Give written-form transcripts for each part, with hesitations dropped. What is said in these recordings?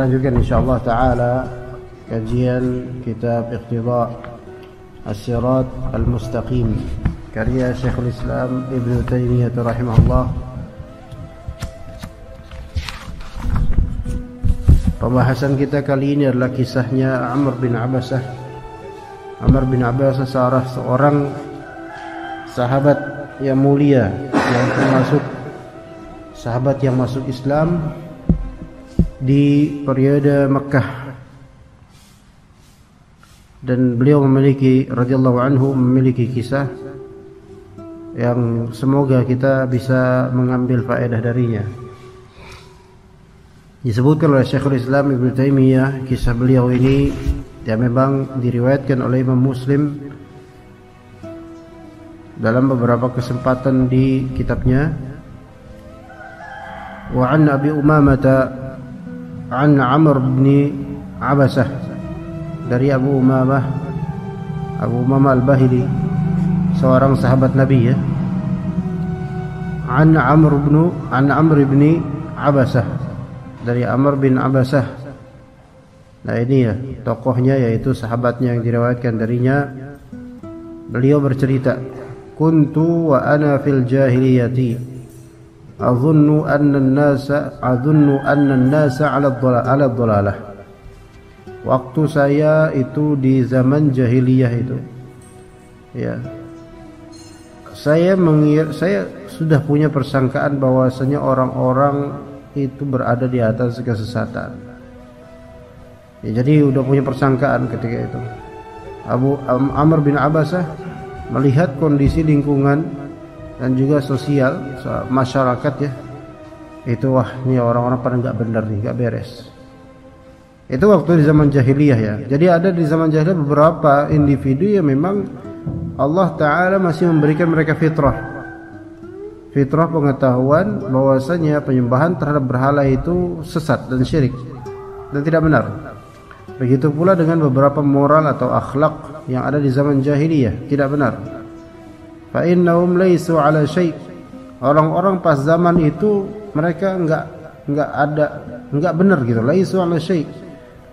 lanjutkan insyaallah taala kajian kitab Iqtida' As-Sirat Al-Mustaqim karya Syekhul Islam Ibnu Taimiyah rahimahullah. Pembahasan kita kali ini adalah kisahnya Amr bin Abasah. Amr bin Abasah seorang sahabat yang mulia, yang termasuk sahabat yang masuk Islam di periode Mekkah, dan beliau radhiyallahu anhu memiliki kisah yang semoga kita bisa mengambil faedah darinya. Disebutkan oleh Syekhul Islam Ibnu Taimiyah, kisah beliau ini yang memang diriwayatkan oleh Imam Muslim dalam beberapa kesempatan di kitabnya. Wa an Abi Umamah an Amr bin Abasah, dari Abu Umamah Al-Bahili, seorang sahabat Nabi ya. An Amr bin Abasah, dari Amr bin Abasah. Nah ini ya tokohnya, yaitu sahabatnya yang diriwayatkan darinya. Beliau bercerita, kuntu wa ana fil jahiliyati Azunnu anna an-nasa ala dhalalah. Waktu saya itu di zaman jahiliyah itu, ya, saya sudah punya persangkaan bahwasanya orang-orang itu berada di atas kesesatan. Ya, jadi udah punya persangkaan ketika itu. Amr bin Abasah melihat kondisi lingkungan dan juga sosial masyarakat ya, itu wah ini orang-orang pada nggak benar nih, nggak beres. Itu waktu di zaman jahiliyah ya. Jadi ada di zaman jahiliyah beberapa individu yang memang Allah Ta'ala masih memberikan mereka fitrah pengetahuan bahwasanya penyembahan terhadap berhala itu sesat dan syirik dan tidak benar. Begitu pula dengan beberapa moral atau akhlak yang ada di zaman jahiliyah, tidak benar. Fa innahum laisu ala syai'. Orang-orang pas zaman itu mereka enggak benar gitu. Laisu ala syai'.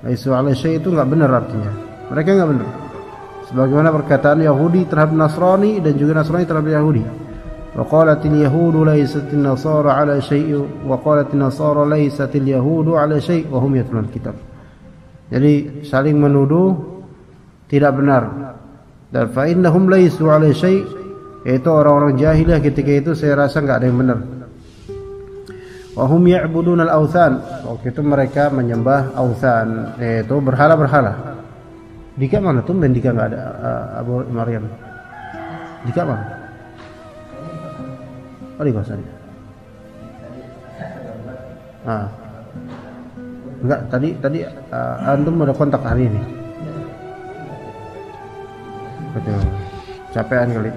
Laisu ala syai' itu enggak benar artinya. Mereka enggak benar. Sebagaimana perkataan Yahudi terhadap Nasrani dan juga Nasrani terhadap Yahudi. Wa qalatil yahudu laisatin nasara ala syai' wa qalatin nasara laisatil yahudu ala syai' wa hum yatlun kitab. Jadi saling menuduh tidak benar. Dan fa innahum laisu ala syai', yaitu orang-orang jahiliyah ketika itu saya rasa enggak ada yang benar. Wa hum ya'budun al-awthan. Waktu itu mereka menyembah awthan, yaitu berhala-berhala. Dika mana tuh? Dika enggak ada Abu Maryam. Dika mana? Oh di kosan. Enggak, tadi antum ada kontak hari ini. Betul. Capean kali.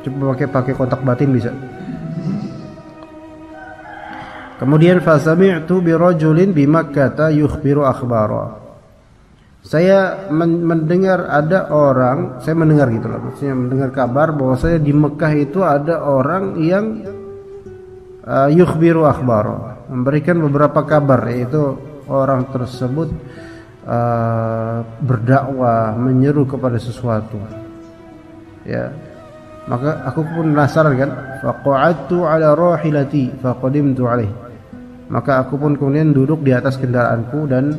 Coba pakai kontak batin bisa. Kemudian fasami'tu bi rajulin bi Makkah yukhbiru akhbara. Saya mendengar ada orang, saya mendengar gitu loh, maksudnya mendengar kabar bahwa saya di Mekah itu ada orang yang yukhbiru akhbara, memberikan beberapa kabar, yaitu orang tersebut berdakwah, menyeru kepada sesuatu. Ya, maka aku pun penasaran kan. Faqa'adtu ala rahilati faqadimtu alaih. Maka aku pun kemudian duduk di atas kendaraanku dan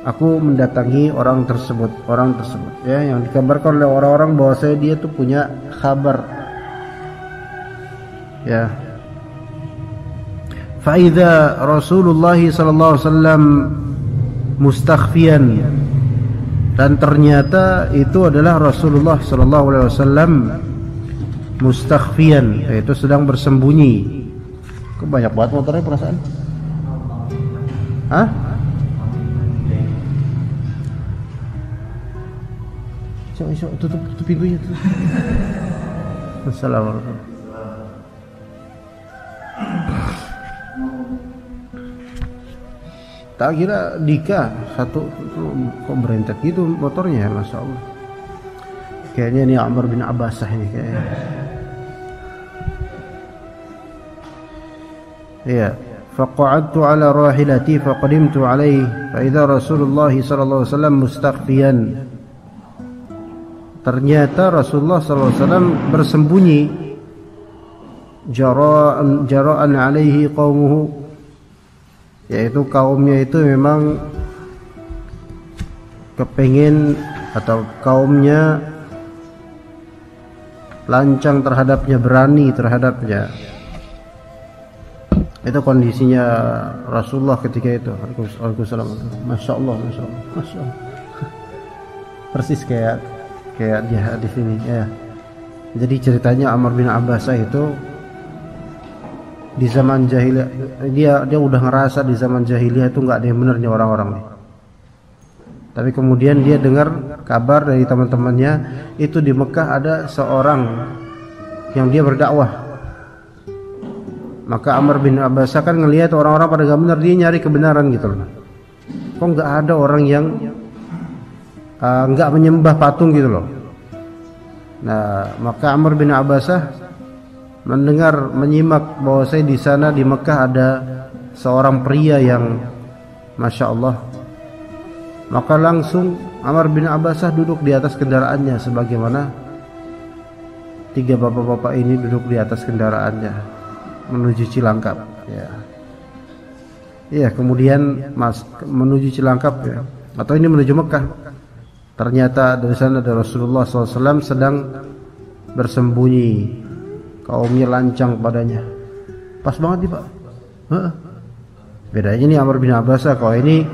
aku mendatangi orang tersebut ya, yang dikabarkan oleh orang-orang bahwa dia tuh punya kabar ya. Fa idza Rasulullah sallallahu alaihi wasallam mustakhfiyan, dan ternyata itu adalah Rasulullah sallallahu alaihi wasallam mustakhfiyan, yaitu sedang bersembunyi. Kok banyak banget motornya perasaan? Hah? Tutup pintunya. Assalamualaikum. Tak kira Dika satu kok berentet gitu motornya ya, Masya Allah. Kayaknya ini Amr bin Abasah ini kayaknya. Iya. faqa'adtu ala rahilati faqadimtu alaihi fa idza Rasulullah sallallahu alaihi wasallam mustakhfiyan. Ternyata Rasulullah sallallahu alaihi wasallam bersembunyi, jara'an alaihi qaumuhu, yaitu kaumnya itu memang kepengin atau kaumnya lancang terhadapnya, berani terhadapnya. Itu kondisinya Rasulullah ketika itu. Waalaikumsalam. Masya Allah, Masya Allah, Masya Allah. Persis kayak dia di sini ya. Jadi ceritanya Amr bin Abbasah itu di zaman jahiliyah, dia udah ngerasa di zaman jahiliyah itu nggak ada yang benar nih orang-orang nih. Tapi kemudian dia dengar kabar dari teman-temannya itu di Mekah ada seorang yang dia berdakwah. Maka Amr bin Abbasah kan ngelihat orang-orang pada gak benar, dia nyari kebenaran gitu loh. Kok nggak ada orang yang nggak menyembah patung gitu loh. Nah, maka Amr bin Abbasah menyimak bahwa saya di sana di Mekah ada seorang pria yang Masya Allah. Maka langsung Amr bin Abbasah duduk di atas kendaraannya, sebagaimana tiga bapak-bapak ini duduk di atas kendaraannya menuju Cilangkap ya. Iya, kemudian menuju Cilangkap ya, atau ini menuju Mekah. Ternyata dari sana ada Rasulullah SAW sedang bersembunyi, kaumnya lancang padanya. Pas banget nih Pak. Bedanya ini Amr bin Abbasah, kalau ini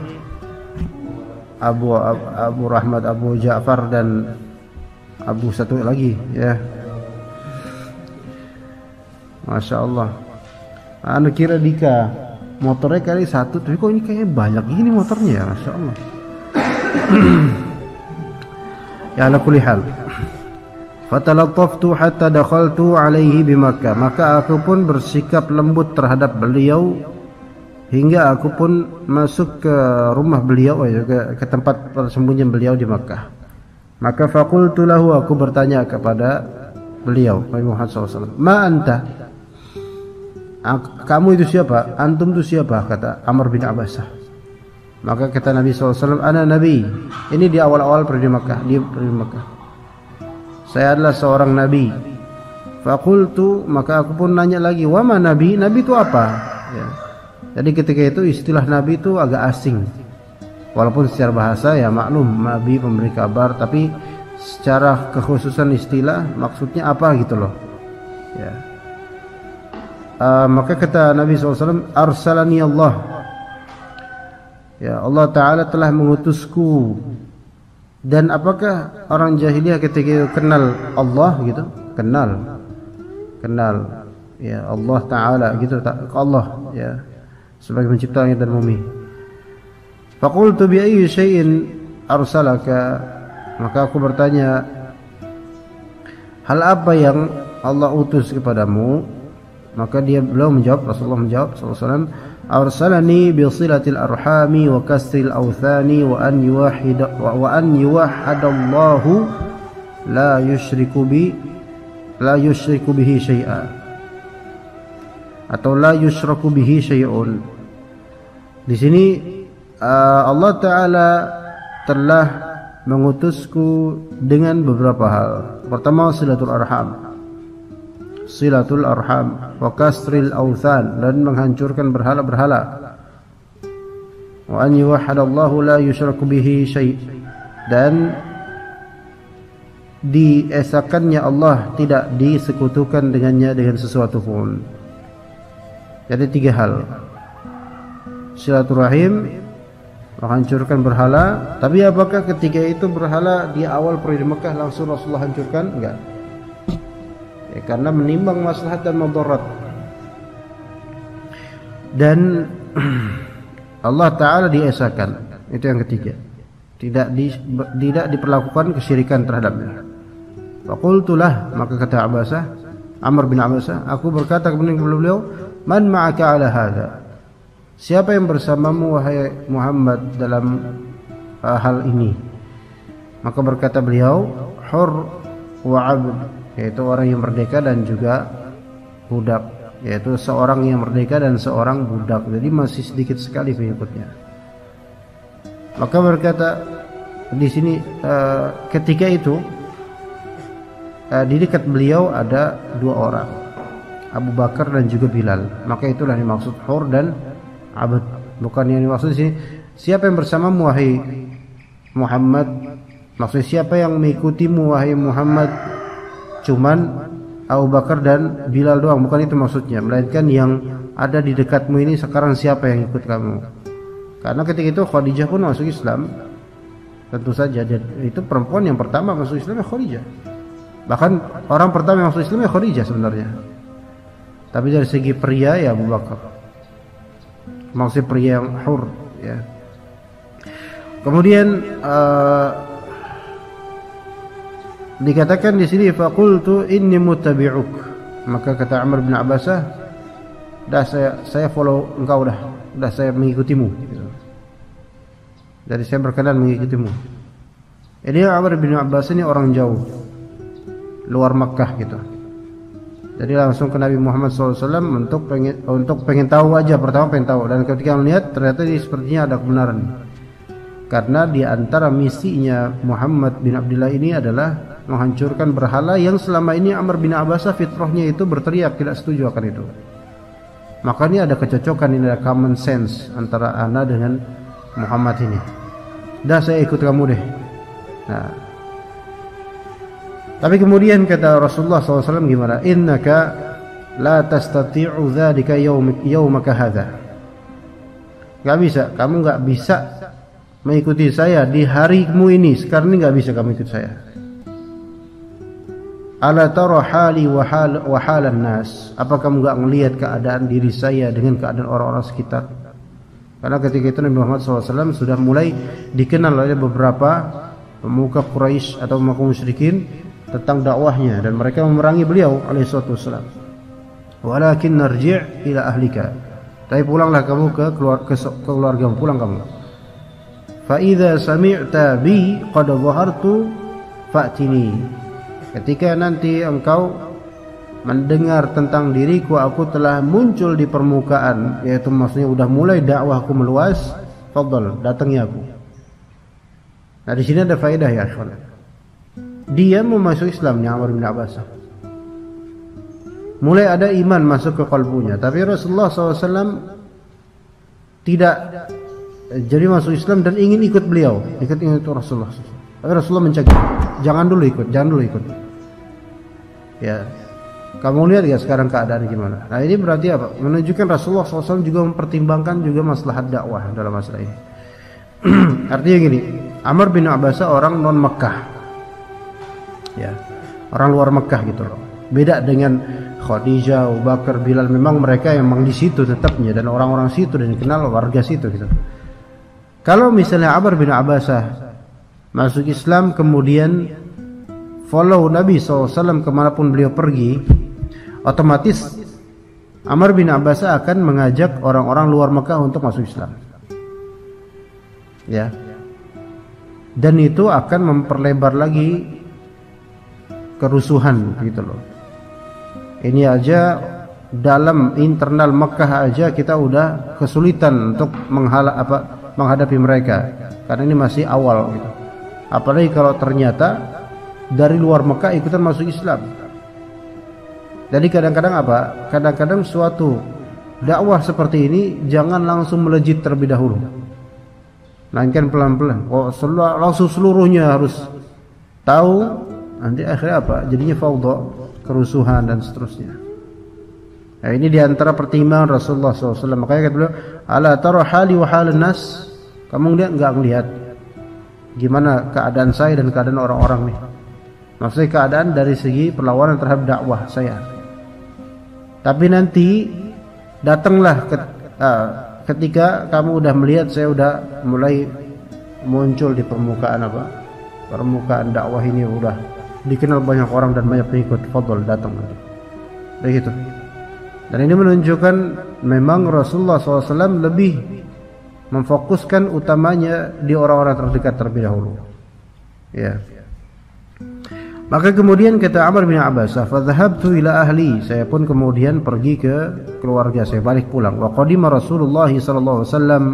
Abu Rahmat, Abu Ja'far dan Abu satu lagi ya. Masya Allah. Anu kira Dika motornya kali satu, tapi kok ini kayaknya banyak gini motornya ya, Masya Allah. Ya ala kulli hal. Fatalattaftu hatta dakhaltu alaihi bi Makkah. Maka aku pun bersikap lembut terhadap beliau hingga aku pun masuk ke rumah beliau, ke tempat persembunyian beliau di Makkah. Maka faqultu lahu, aku bertanya kepada beliau Muhammad SAW, ma anta, kamu itu siapa? Antum itu siapa? Kata Amr bin Abbasah. Maka kata Nabi SAW, ana nabi. Ini di awal-awal periode Makkah, saya adalah seorang nabi. Faqultu, maka aku pun nanya lagi, wa ma nabi? Nabi itu apa? Ya. Jadi ketika itu istilah nabi itu agak asing. Walaupun secara bahasa ya maklum nabi pemberi kabar, tapi secara kekhususan istilah maksudnya apa gitu loh. Ya. Maka kata Nabi SAW, arsalani Allah. Ya, Allah Ta'ala telah mengutusku. Dan apakah orang jahiliyah ketika itu kenal Allah gitu? Kenal ya Allah Ta'ala gitu, Allah ya, sebagai pencipta langit dan bumi. Faqultu bi ayyi syai'in arsalaka. Maka aku bertanya, hal apa yang Allah utus kepadamu? Maka beliau menjawab, Rasulullah menjawab SAW, arsalani bi silatil arhami wa kasril awthani wa an yuwahhadallahu la yushriku bihi syai'a, atau la yushraku bihi syai'un. Di sini Allah Ta'ala telah mengutusku dengan beberapa hal. Pertama, silatul arham wa kasril awthan, dan menghancurkan berhala-berhala. Wa an yuwahhadallahu la yushraku bihi syai', dan diesakannya Allah, tidak disekutukan dengannya dengan sesuatu pun. Jadi tiga hal: silaturahim, menghancurkan berhala. Tapi apakah ketika itu berhala di awal periode Mekah langsung Rasulullah hancurkan? Enggak. Ya, karena menimbang maslahat dan mudarat. Dan Allah Ta'ala diesakan. Itu yang ketiga. Tidak diperlakukan kesyirikan terhadapnya. Faqultulah, maka kata Amr bin Abbasah, aku berkata kepada beliau, man ma'aka ala hadha? Siapa yang bersamamu wahai Muhammad dalam hal ini? Maka berkata beliau, hur wa abd, yaitu orang yang merdeka dan juga budak. yaitu seorang yang merdeka dan seorang budak. Jadi masih sedikit sekali pengikutnya. Maka berkata di sini ketika itu di dekat beliau ada dua orang, Abu Bakar dan juga Bilal. Maka itulah yang dimaksud hur dan abd. Bukan yang dimaksud di sini siapa yang bersamamu wahai Muhammad. Maksudnya siapa yang mengikutimu wahai Muhammad. Cuman Abu Bakar dan Bilal doang, bukan itu maksudnya. Melainkan yang ada di dekatmu ini sekarang siapa yang ikut kamu. Karena ketika itu Khadijah pun masuk Islam. Tentu saja itu perempuan yang pertama masuk Islam ya Khadijah. Bahkan orang pertama yang masuk Islam ya Khadijah sebenarnya. Tapi dari segi pria ya Abu Bakar. Maksudnya pria yang hur ya. Kemudian dikatakan di sini faqultu inni muttabi'uk. Maka kata Amr bin Abbasah, dah saya follow engkau dah saya mengikutimu gitu. Jadi saya berkenan mengikutimu. Jadi Amr bin Abbas ini orang jauh, luar Makkah gitu. Jadi langsung ke Nabi Muhammad SAW untuk pengen tahu aja, pertama pengen tahu. Dan ketika melihat ternyata ini sepertinya ada kebenaran. Karena di antara misinya Muhammad bin Abdullah ini adalah menghancurkan berhala yang selama ini Amr bin Abbasah fitrahnya itu berteriak tidak setuju akan itu. Makanya ada kecocokan, ini ada common sense antara ana dengan Muhammad ini. Dah saya ikut kamu deh. Nah, tapi kemudian kata Rasulullah SAW gimana? Innaka la tastati'u dzalika yaumaka hadza. Gak bisa, kamu gak bisa mengikuti saya di harimu ini. Sekarang ini gak bisa kamu ikut saya. Ala tara hali wa halan nas. Apa kamu gak melihat keadaan diri saya dengan keadaan orang-orang sekitar? Karena ketika itu Nabi Muhammad SAW sudah mulai dikenal oleh beberapa pemuka Quraisy atau pemuka musyrikin tentang dakwahnya, dan mereka memerangi beliau alaihissalatu wassalam. Walakin narji' ila ahlika. Tapi pulanglah kamu ke keluargamu, pulang kamu. Fa idza sami'ta bi qad dhahartu fa'tini. Ketika nanti engkau mendengar tentang diriku, aku telah muncul di permukaan, yaitu maksudnya udah mulai dakwahku meluas, fadhal, datangi aku. Nah di sini ada faedah ya ikhwan. Dia mau masuk Islamnya Amr bin Abbasah. Mulai ada iman masuk ke kalbunya, tapi Rasulullah SAW tidak jadi masuk Islam dan ingin ikut beliau, ikut Rasulullah. Tapi Rasulullah mencegah, jangan dulu ikut. Ya, kamu lihat ya sekarang keadaan gimana. Nah ini berarti apa? Menunjukkan Rasulullah SAW juga mempertimbangkan juga maslahat dakwah dalam masalah ini. Artinya gini, Amr bin Abbasah orang non Mekah, ya, orang luar Mekah gitu loh. Beda dengan Khadijah, Abu Bakar, Bilal, memang mereka emang di situ tetapnya dan orang-orang situ dan dikenal warga situ gitu. Kalau misalnya Amr bin Abbasah masuk Islam kemudian follow Nabi SAW kemanapun beliau pergi, otomatis Amr bin Abbasah akan mengajak orang-orang luar Mekah untuk masuk Islam, ya. Dan itu akan memperlebar lagi kerusuhan gitu loh. Ini aja dalam internal Mekah aja kita udah kesulitan untuk menghadapi mereka karena ini masih awal gitu. Apalagi kalau ternyata dari luar Mekah ikutan masuk Islam. Jadi kadang-kadang apa? Kadang-kadang suatu dakwah seperti ini jangan langsung melejit terlebih dahulu. Melainkan pelan-pelan. Langsung seluruhnya harus tahu, nanti akhirnya apa? Jadinya fawdha, kerusuhan dan seterusnya. Nah, ini diantara pertimbangan Rasulullah SAW. Makanya kata beliau, ala tara hali wa halan nas. Kamu nggak ngelihat gimana keadaan saya dan keadaan orang-orang nih. Maksudnya keadaan dari segi perlawanan terhadap dakwah saya. Tapi nanti datanglah ketika kamu udah melihat saya udah mulai muncul di permukaan permukaan dakwah ini udah dikenal banyak orang dan banyak pengikut, fadhol datang nanti. Begitu. Dan ini menunjukkan memang Rasulullah SAW lebih memfokuskan utamanya di orang-orang terdekat terlebih dahulu. Ya. Maka kemudian kata Amr bin Abbasah, fa dhahabtu ila ahli, saya pun kemudian pergi ke keluarga saya, balik pulang. Wa qadima Rasulullah sallallahu alaihi wasallam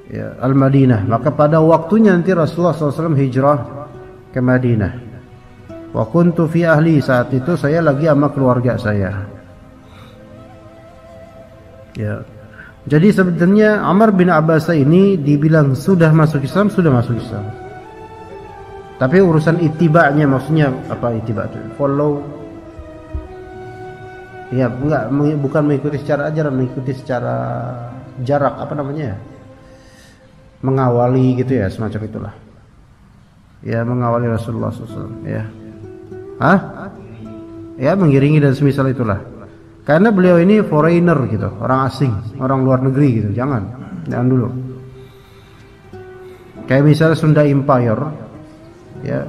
ya, al-Madinah, maka pada waktunya nanti Rasulullah SAW hijrah ke Madinah. Wa kuntu fi ahli, saat itu saya lagi sama keluarga saya. Ya. Jadi sebenarnya Amr bin Abbasah ini dibilang sudah masuk Islam, sudah masuk Islam. Tapi urusan itibanya, maksudnya apa itiba itu? Follow. Ya, enggak, bukan mengikuti secara ajaran, mengikuti secara jarak, apa namanya? Mengawali gitu ya, semacam itulah. Ya, mengawali Rasulullah SAW, ya. Hah? Ya, mengiringi dan semisal itulah. Karena beliau ini foreigner gitu, orang asing, orang luar negeri gitu. Jangan dulu. Kayak misalnya Sunda Empire. Ya,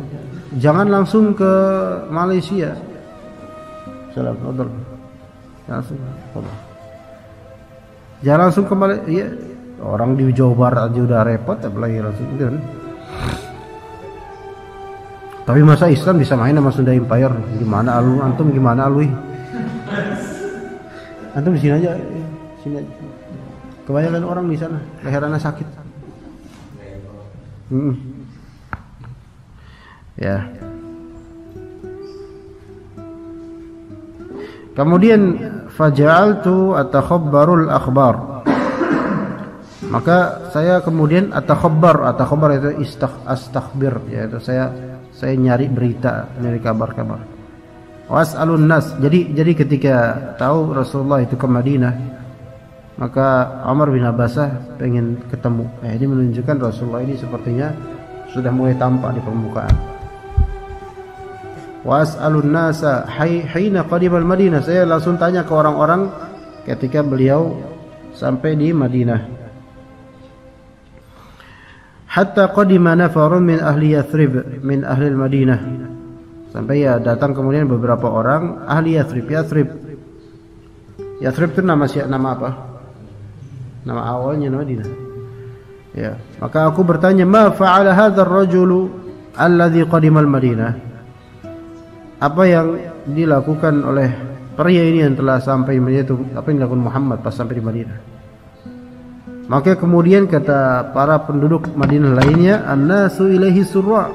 jangan langsung ke Malaysia. Jangan langsung ke Malaysia. Ya, orang di Jawa Barat aja udah repot, apalagi langsung gitu kan. Tapi masa Islam bisa main sama Sunda Empire? Gimana alu antum, gimana alui? Antum di sini aja, sini aja. Kebanyakan orang di sana leherannya sakit. Ya. Kemudian faja'altu atakhabbarul akhbar. Maka saya kemudian atakhabbar itu astakhbir, yaitu saya nyari berita, nyari kabar-kabar. Was'alun nas. Jadi ketika tahu Rasulullah itu ke Madinah, maka Amr bin Abbasah pengen ketemu. Ini menunjukkan Rasulullah ini sepertinya sudah mulai tampak di permukaan. Was'alun nasa hina qadimal Madinah. Saya langsung tanya ke orang-orang ketika beliau sampai di Madinah. Hatta qadima nafarun min ahli Yathrib min ahli Madinah. Sampai ya datang kemudian beberapa orang ahli Yathrib. Yathrib itu nama apa? Nama awalnya Madinah. Ya, maka aku bertanya, "Ma fa'ala hadzal rajulu alladhi qadima al-Madinah?" Apa yang dilakukan oleh pria ini yang telah sampai Madinah itu, apa yang dilakukan Muhammad pas sampai di Madinah? Maka kemudian kata para penduduk Madinah lainnya, "An-nasu ilaihi surra."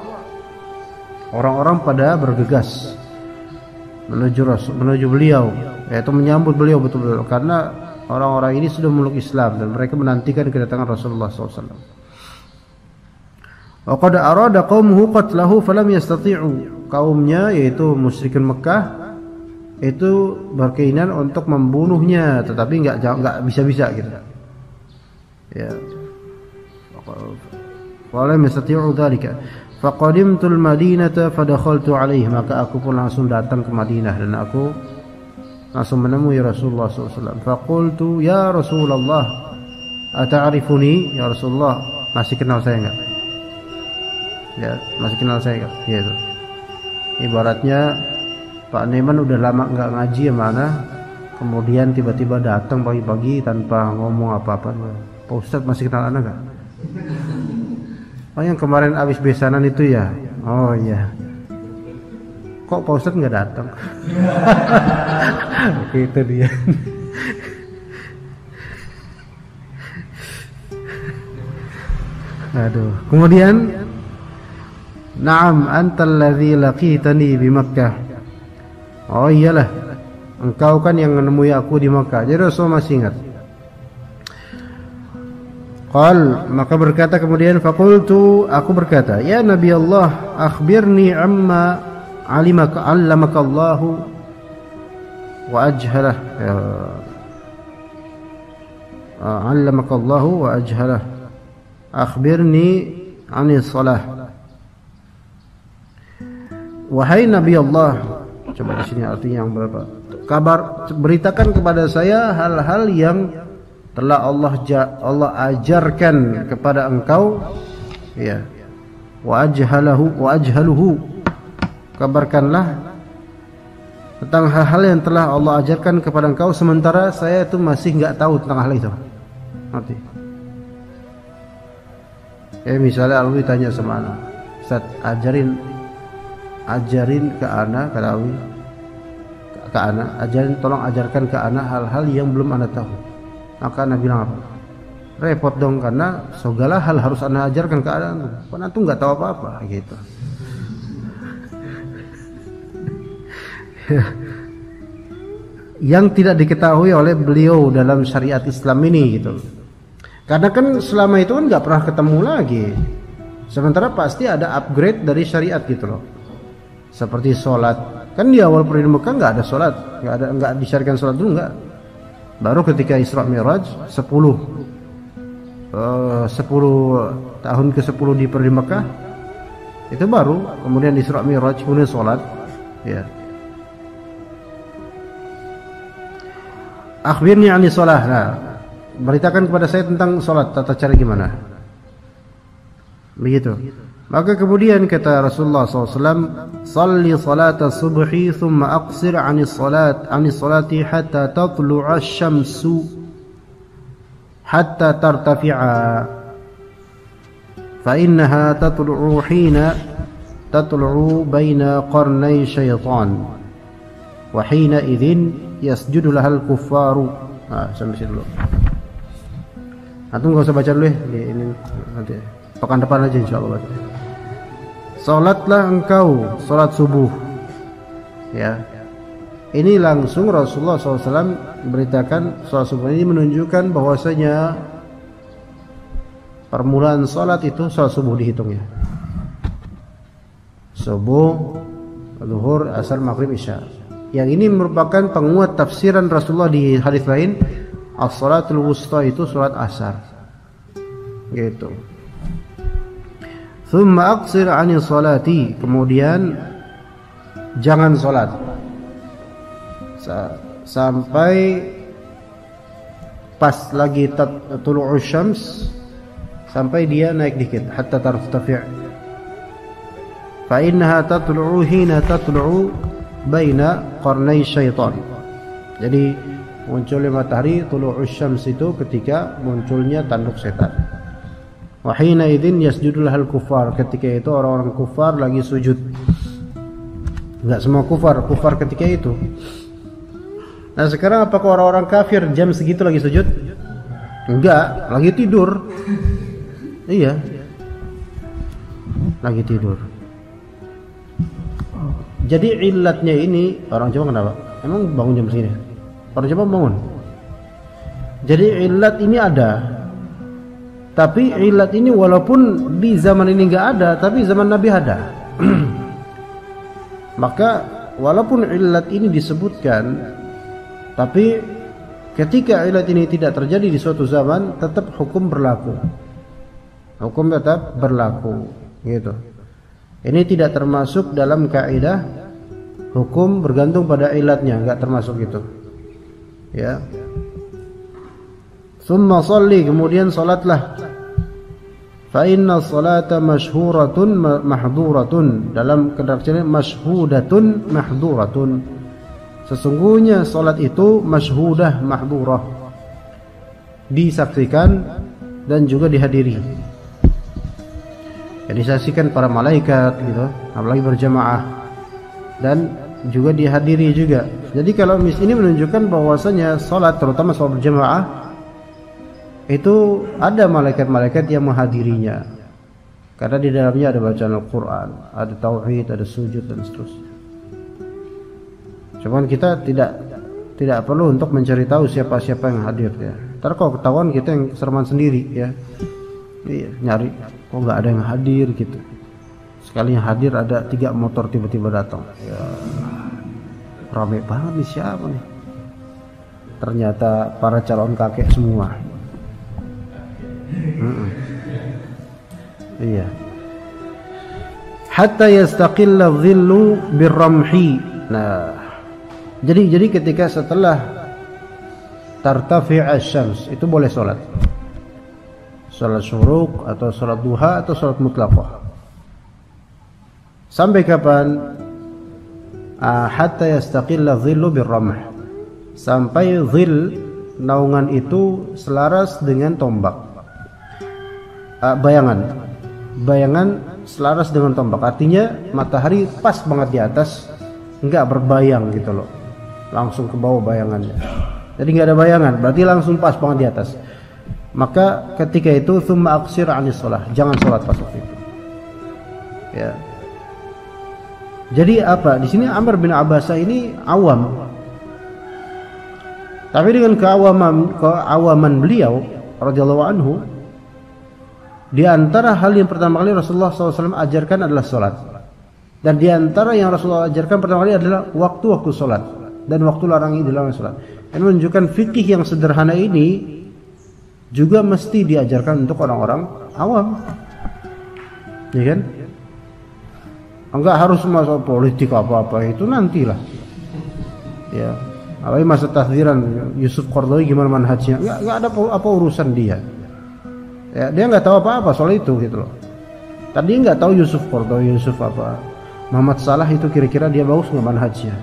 Orang-orang pada bergegas menuju beliau, yaitu menyambut beliau betul-betul, karena orang-orang ini sudah memeluk Islam dan mereka menantikan kedatangan Rasulullah SAW. Wa qad arada qaumuhu qatlahu falam yastati'u. Kaumnya yaitu musyrikin Mekah itu berkeinginan untuk membunuhnya, tetapi enggak bisa-bisa gitu. Ya. Falam yastati'u dzalika. Faqadimtu al-Madinata fadakhaltu alaihi. Maka aku pun langsung datang ke Madinah dan aku langsung menemui Rasulullah SAW. Faqultu ya Rasulullah, ata'rifuni? Ya Rasulullah, masih kenal saya enggak? Ya, masih kenal saya enggak? Gitu. Ibaratnya Pak Neman udah lama enggak ngaji ya mana, kemudian tiba-tiba datang pagi-pagi tanpa ngomong apa-apa. Pak Ustadz masih kenal anak enggak? Oh, yang kemarin habis besanan itu ya? Oh iya. Kok Pak Ustadz nggak datang? Itu dia. Aduh. Kemudian, "Na'am, antal ladzi laqitani bi Makkah." Oh iyalah, engkau kan yang menemui aku di Makkah. Jadi Rasul masih ingat. Qal, maka berkata kemudian, faqultu, aku berkata, "Ya Nabi Allah, akhbirni amma allamaka Allahu wa ajhalah." Allamaka Allahu wa ajhalah. Akhbirni anis salah. Wahai Nabi Allah, coba di sini artinya yang berapa? Beritakan kepada saya hal-hal yang telah Allah ajarkan kepada engkau, ya. Wa ajhaluhu. Kabarkanlah tentang hal-hal yang telah Allah ajarkan kepada engkau sementara saya itu masih enggak tahu tentang hal itu. Ngerti? Misalnya Alwi tanya sama anak, "Ustaz, ajarin ke ana, kata Awi, ke ana, tolong ajarkan ke ana hal-hal yang belum ana tahu. Maka ana bilang apa? Repot dong, karena segala hal harus ana ajarkan ke ana, karena antum nggak tahu apa-apa gitu. Yang tidak diketahui oleh beliau dalam syariat Islam ini gitu. Karena kan selama itu kan nggak pernah ketemu lagi. Sementara pasti ada upgrade dari syariat gitu loh. Seperti sholat, kan di awal periode Mekah nggak ada sholat, nggak disyariatkan sholat dulu, nggak. Baru ketika Isra Mi'raj 10 tahun ke-10 di periode Mekah itu baru kemudian Isra Mi'raj kemudian sholat, ya. Akhbirni 'ani shalah. Nah, beritakan kepada saya tentang salat, tata cara gimana. Begitu. Maka kemudian kata Rasulullah SAW, "Shalli salata subhi thumma aqsir 'ani salati hatta tatlu'a asy-syamsu hatta tartafi'a. Fa innaha tatlu'u hina tatlu'u baina qarnay syaitan. Wa hina idzin yasjudu lahal kuffaru." Nah, sampai situ dulu. Antum enggak usah baca dulu ya. Ini nanti pekan depan aja insyaallah baca. Salatlah engkau salat subuh. Ya. Ini langsung Rasulullah SAW beritakan salat subuh ini menunjukkan bahwasanya permulaan salat itu salat subuh dihitungnya. Subuh, zuhur, asar, maghrib, isya. Yang ini merupakan penguat tafsiran Rasulullah di hadis lain, as-salatul wusta itu salat asar. Gitu. Thumma aqsir 'ani salati, kemudian jangan salat sampai pas lagi tulu'us syams, sampai dia naik dikit, hatta tartafi'. Fa innaha tatlu'u hina tatlu'u baina qarnay syaitan. Jadi munculnya matahari tulu'us syams itu ketika munculnya tanduk setan. Wa hina idzin yasjudu lahal kuffar, ketika itu orang-orang kufar lagi sujud. Enggak semua kufar ketika itu. Nah, sekarang apakah orang-orang kafir jam segitu lagi sujud? Enggak, lagi tidur. Iya. Lagi tidur. Jadi illatnya ini, orang Jawa kenapa? Emang bangun jam segini? Orang Jawa bangun. Jadi illat ini ada. Tapi illat ini walaupun di zaman ini enggak ada, tapi zaman Nabi ada. Maka walaupun illat ini disebutkan, tapi ketika illat ini tidak terjadi di suatu zaman, tetap hukum berlaku. Hukum tetap berlaku, gitu. Ini tidak termasuk dalam kaidah hukum bergantung pada ilatnya, enggak termasuk itu. Ya. Summa shalli, kemudian salatlah. Fa inna salata masyhuratun mahduratun, dalam kedarjaan masyhudatun mahduratun. Sesungguhnya salat itu masyhudah mahdurah, disaksikan dan juga dihadiri. Ya, disaksikan para malaikat gitu, apalagi berjamaah, dan juga dihadiri juga. Jadi kalau ini menunjukkan bahwasanya salat, terutama salat berjamaah, itu ada malaikat-malaikat yang menghadirinya. Karena di dalamnya ada bacaan Al-Qur'an, ada tauhid, ada sujud dan seterusnya. Cuman kita tidak perlu untuk mencari tahu siapa-siapa yang hadir ya. Ntar kalau ketahuan kita yang serman sendiri ya. Iya, nyari kok nggak ada yang hadir gitu. Sekali yang hadir ada 3 motor tiba-tiba datang. Ya, rame banget nih, siapa nih? Ternyata para calon kakek semua. Iya. Hatta yastaqilla dhillu birramhi. Nah, jadi ketika setelah tartafi' asy-syams itu boleh sholat. Sholat syuruk atau sholat duha atau sholat mutlaqah. Sampai kapan? Hatta yastaqilla dhillu birramh. Sampai dhil, naungan itu selaras dengan tombak. Bayangan selaras dengan tombak. Artinya matahari pas banget di atas, enggak berbayang gitu loh, langsung ke bawah bayangannya. Jadi enggak ada bayangan, berarti langsung pas banget di atas. Maka ketika itu tsumma aqsir 'anis shalah, jangan salat pas waktu itu. Ya. Jadi apa? Di sini Amr bin Abbasa ini awam. Tapi dengan keawaman beliau radhiyallahu anhu, di antara hal yang pertama kali Rasulullah SAW ajarkan adalah salat. Dan di antara yang Rasulullah ajarkan pertama kali adalah waktu-waktu salat dan waktu larangi dilarang salat. Ini menunjukkan fikih yang sederhana ini juga mesti diajarkan untuk orang-orang awam. Ya kan? Enggak harus masuk politik apa-apa, itu nantilah. Ya. Apalagi masa tahdziran Yusuf Qaradawi gimana manhajnya? Enggak ada apa urusan dia. Ya, dia enggak tahu apa-apa soal itu gitu loh. Tadi enggak tahu Yusuf Qaradawi, Yusuf apa. Muhammad Salah itu kira-kira dia bagus enggak manhajnya?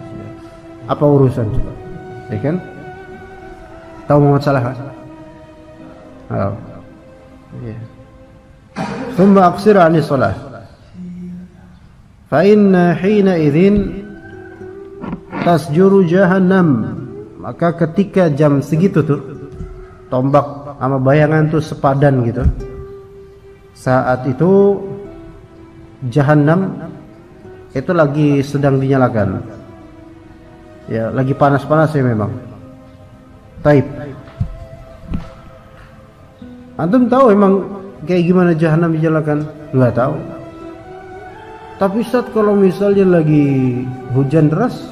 Apa urusan coba? Ya kan? Tahu Muhammad Salah kan? Oh. Ya. Tsumma aqsir 'ani shalah. Fa inna hina idzin tasjuru jahannam. Maka ketika jam segitu tuh tombak sama bayangan tuh sepadan gitu, saat itu jahannam itu lagi sedang dinyalakan. Ya, lagi panas-panas ya memang. Taib. Antum tahu emang kayak gimana jahannam dinyalakan? Enggak tahu. Tapi saat kalau misalnya lagi hujan deras,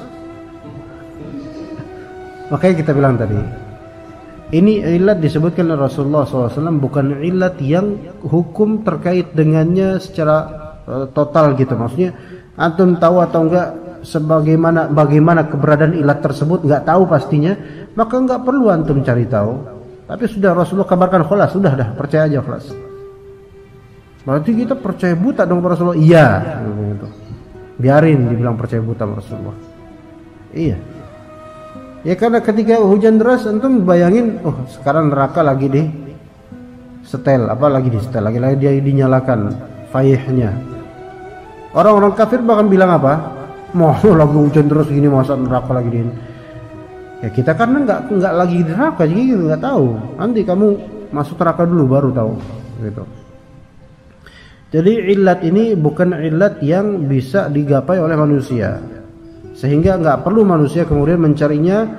makanya kita bilang tadi, ini ilat disebutkan oleh Rasulullah SAW, bukan ilat yang hukum terkait dengannya secara total gitu. Maksudnya antum tahu atau enggak bagaimana keberadaan ilat tersebut, enggak tahu pastinya, maka enggak perlu antum cari tahu. Tapi sudah Rasulullah kabarkan, khalas, sudah dah, percaya aja, khalas. Berarti kita percaya buta dong Rasulullah? Iya, gitu. Biarin dibilang percaya buta Rasulullah. Iya. Ya karena ketika hujan deras antum bayangin, oh sekarang neraka lagi di setel, lagi dia dinyalakan faihnya. Orang-orang kafir bahkan bilang apa? Mau lagi hujan deras gini masa neraka lagi di. Ya kita karena enggak lagi di neraka, jadi gitu enggak tahu. Nanti kamu masuk neraka dulu baru tahu, gitu. Jadi illat ini bukan illat yang bisa digapai oleh manusia, sehingga nggak perlu manusia kemudian mencarinya,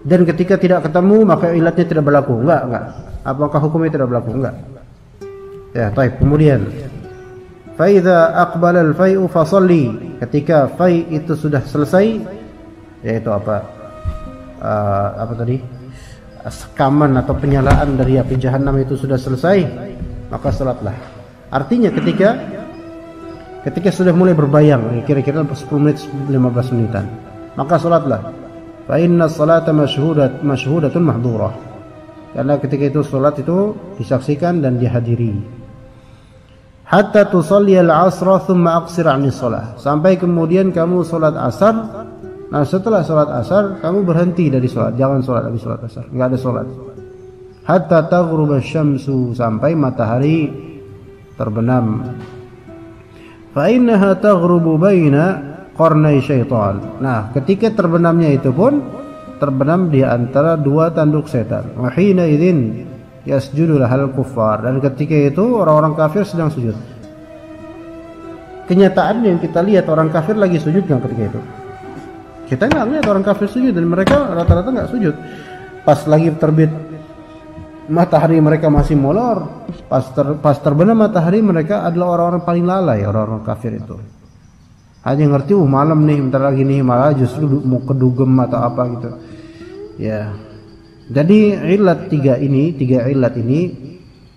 dan ketika tidak ketemu maka illatnya tidak berlaku. Enggak. Apakah hukumnya tidak berlaku? Enggak. Ya, baik. Kemudian fa idza aqbala al-fai'u fasalli, ketika fai itu sudah selesai, yaitu apa tadi, sekaman atau penyalaan dari api jahanam itu sudah selesai, maka salatlah. Artinya ketika sudah mulai berbayang, kira-kira 10 menit 15 menitan, maka salatlah. Fa inna salata mashhudatun mahdhurah. Karena ketika itu salat itu disaksikan dan dihadiri. Hatta tusalli al-'asra thumma aqsir 'ani shalah. Sampai kemudian kamu salat asar. Nah, setelah salat asar kamu berhenti dari salat, jangan salat lagi salat asar. Enggak ada salat. Hatta taghruba asy-syamsu, sampai matahari terbenam. Fa innaha taghrubu baina qarnai syaitan. Nah, ketika terbenamnya itu pun terbenam di antara dua tanduk setan. Wa hina idzin yasjudu lahal kuffar, dan ketika itu orang-orang kafir sedang sujud. Kenyataan yang kita lihat, orang kafir lagi sujud kan ketika itu? Kita enggak lihat orang kafir sujud, dan mereka rata-rata enggak sujud. Pas lagi terbit matahari mereka masih molor, pas terbenam matahari mereka adalah orang-orang paling lalai, orang-orang kafir itu. Hanya ngerti malam nih, bentar lagi nih, malah justru mau kedugem atau apa gitu. Ya. Jadi tiga ilat ini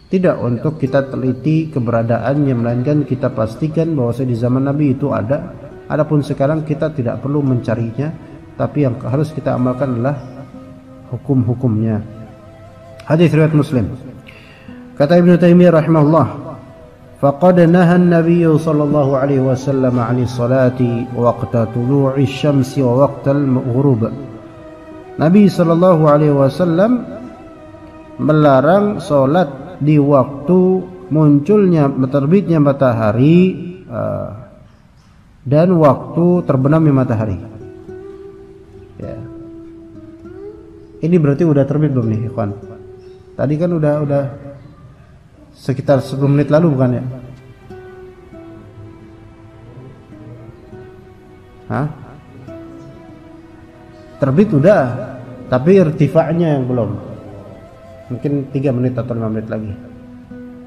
tidak untuk kita teliti keberadaannya, melainkan kita pastikan bahwa di zaman Nabi itu ada. Adapun sekarang kita tidak perlu mencarinya, tapi yang harus kita amalkan adalah hukum-hukumnya. Hadis riwayat Muslim. Kata Ibnu Taimiyah rahimahullah, faqad naha an-nabiy sallallahu alaihi wasallam 'ani salati waqta tulu'i asy-syamsi wa waqtal ghurub. Nabi sallallahu alaihi wasallam melarang salat di waktu munculnya terbitnya matahari dan waktu terbenamnya matahari. Ya. Ini berarti udah terbit belum nih, ikhwan? Tadi kan udah sekitar 10 menit lalu bukan ya? Hah? Terbit udah, tapi irtifa'nya yang belum. Mungkin 3 menit atau 5 menit lagi.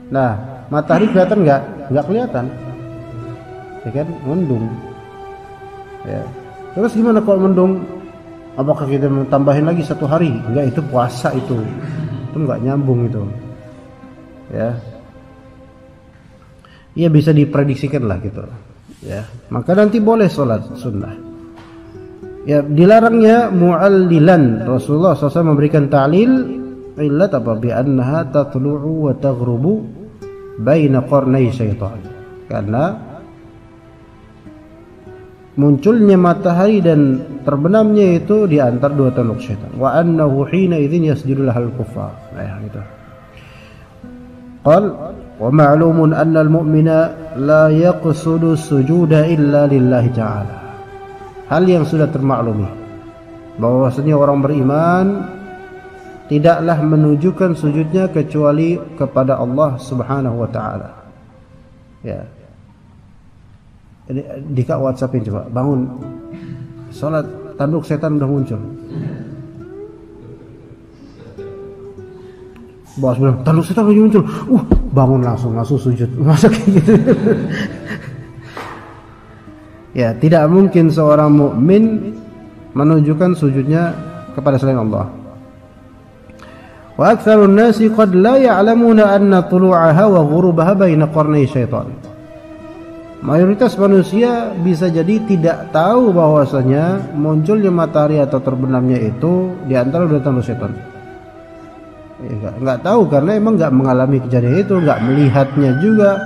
Nah, matahari kelihatan nggak? Nggak kelihatan. Ya kan, mendung. Ya. Terus gimana kalau mendung? Apakah kita tambahin lagi 1 hari? Enggak, itu puasa itu. Itu nggak nyambung itu. Ya. Iya, bisa diprediksikan lah gitu. Ya, maka nanti boleh sholat sunnah. Ya, dilarangnya mu'allilan. Rasulullah SAW memberikan ta'lil illat apa? Bi'annaha tatlu'u wa taghrubu baina qarnai syaitan. Karena munculnya matahari dan terbenamnya itu di antara 2 tanduk syaitan. Wa annahu hina idzin yasjudu lahal kuffar. Nah, gitu. Qal wa ma'lumun anna al-mu'mina la yaqsudu sujuda illa lillahi ta'ala. Hal yang sudah termaklumi bahwasanya orang beriman tidaklah menunjukkan sujudnya kecuali kepada Allah Subhanahu wa taala. Ya. Dika WhatsAppin coba, bangun. Salat, tanduk setan udah muncul. Bos bilang, tanduk setan udah muncul. Bangun langsung sujud. Masa kayak gitu? Ya, tidak mungkin seorang mukmin menunjukkan sujudnya kepada selain Allah. Wa aktsarun nasi qad la ya'lamuna anna tulu'aha wa ghurubaha baina qarnai syaitan. Mayoritas manusia bisa jadi tidak tahu bahwasanya munculnya matahari atau terbenamnya itu di antara 2 tanduk setan. Enggak tahu karena emang enggak mengalami kejadian itu, enggak melihatnya juga,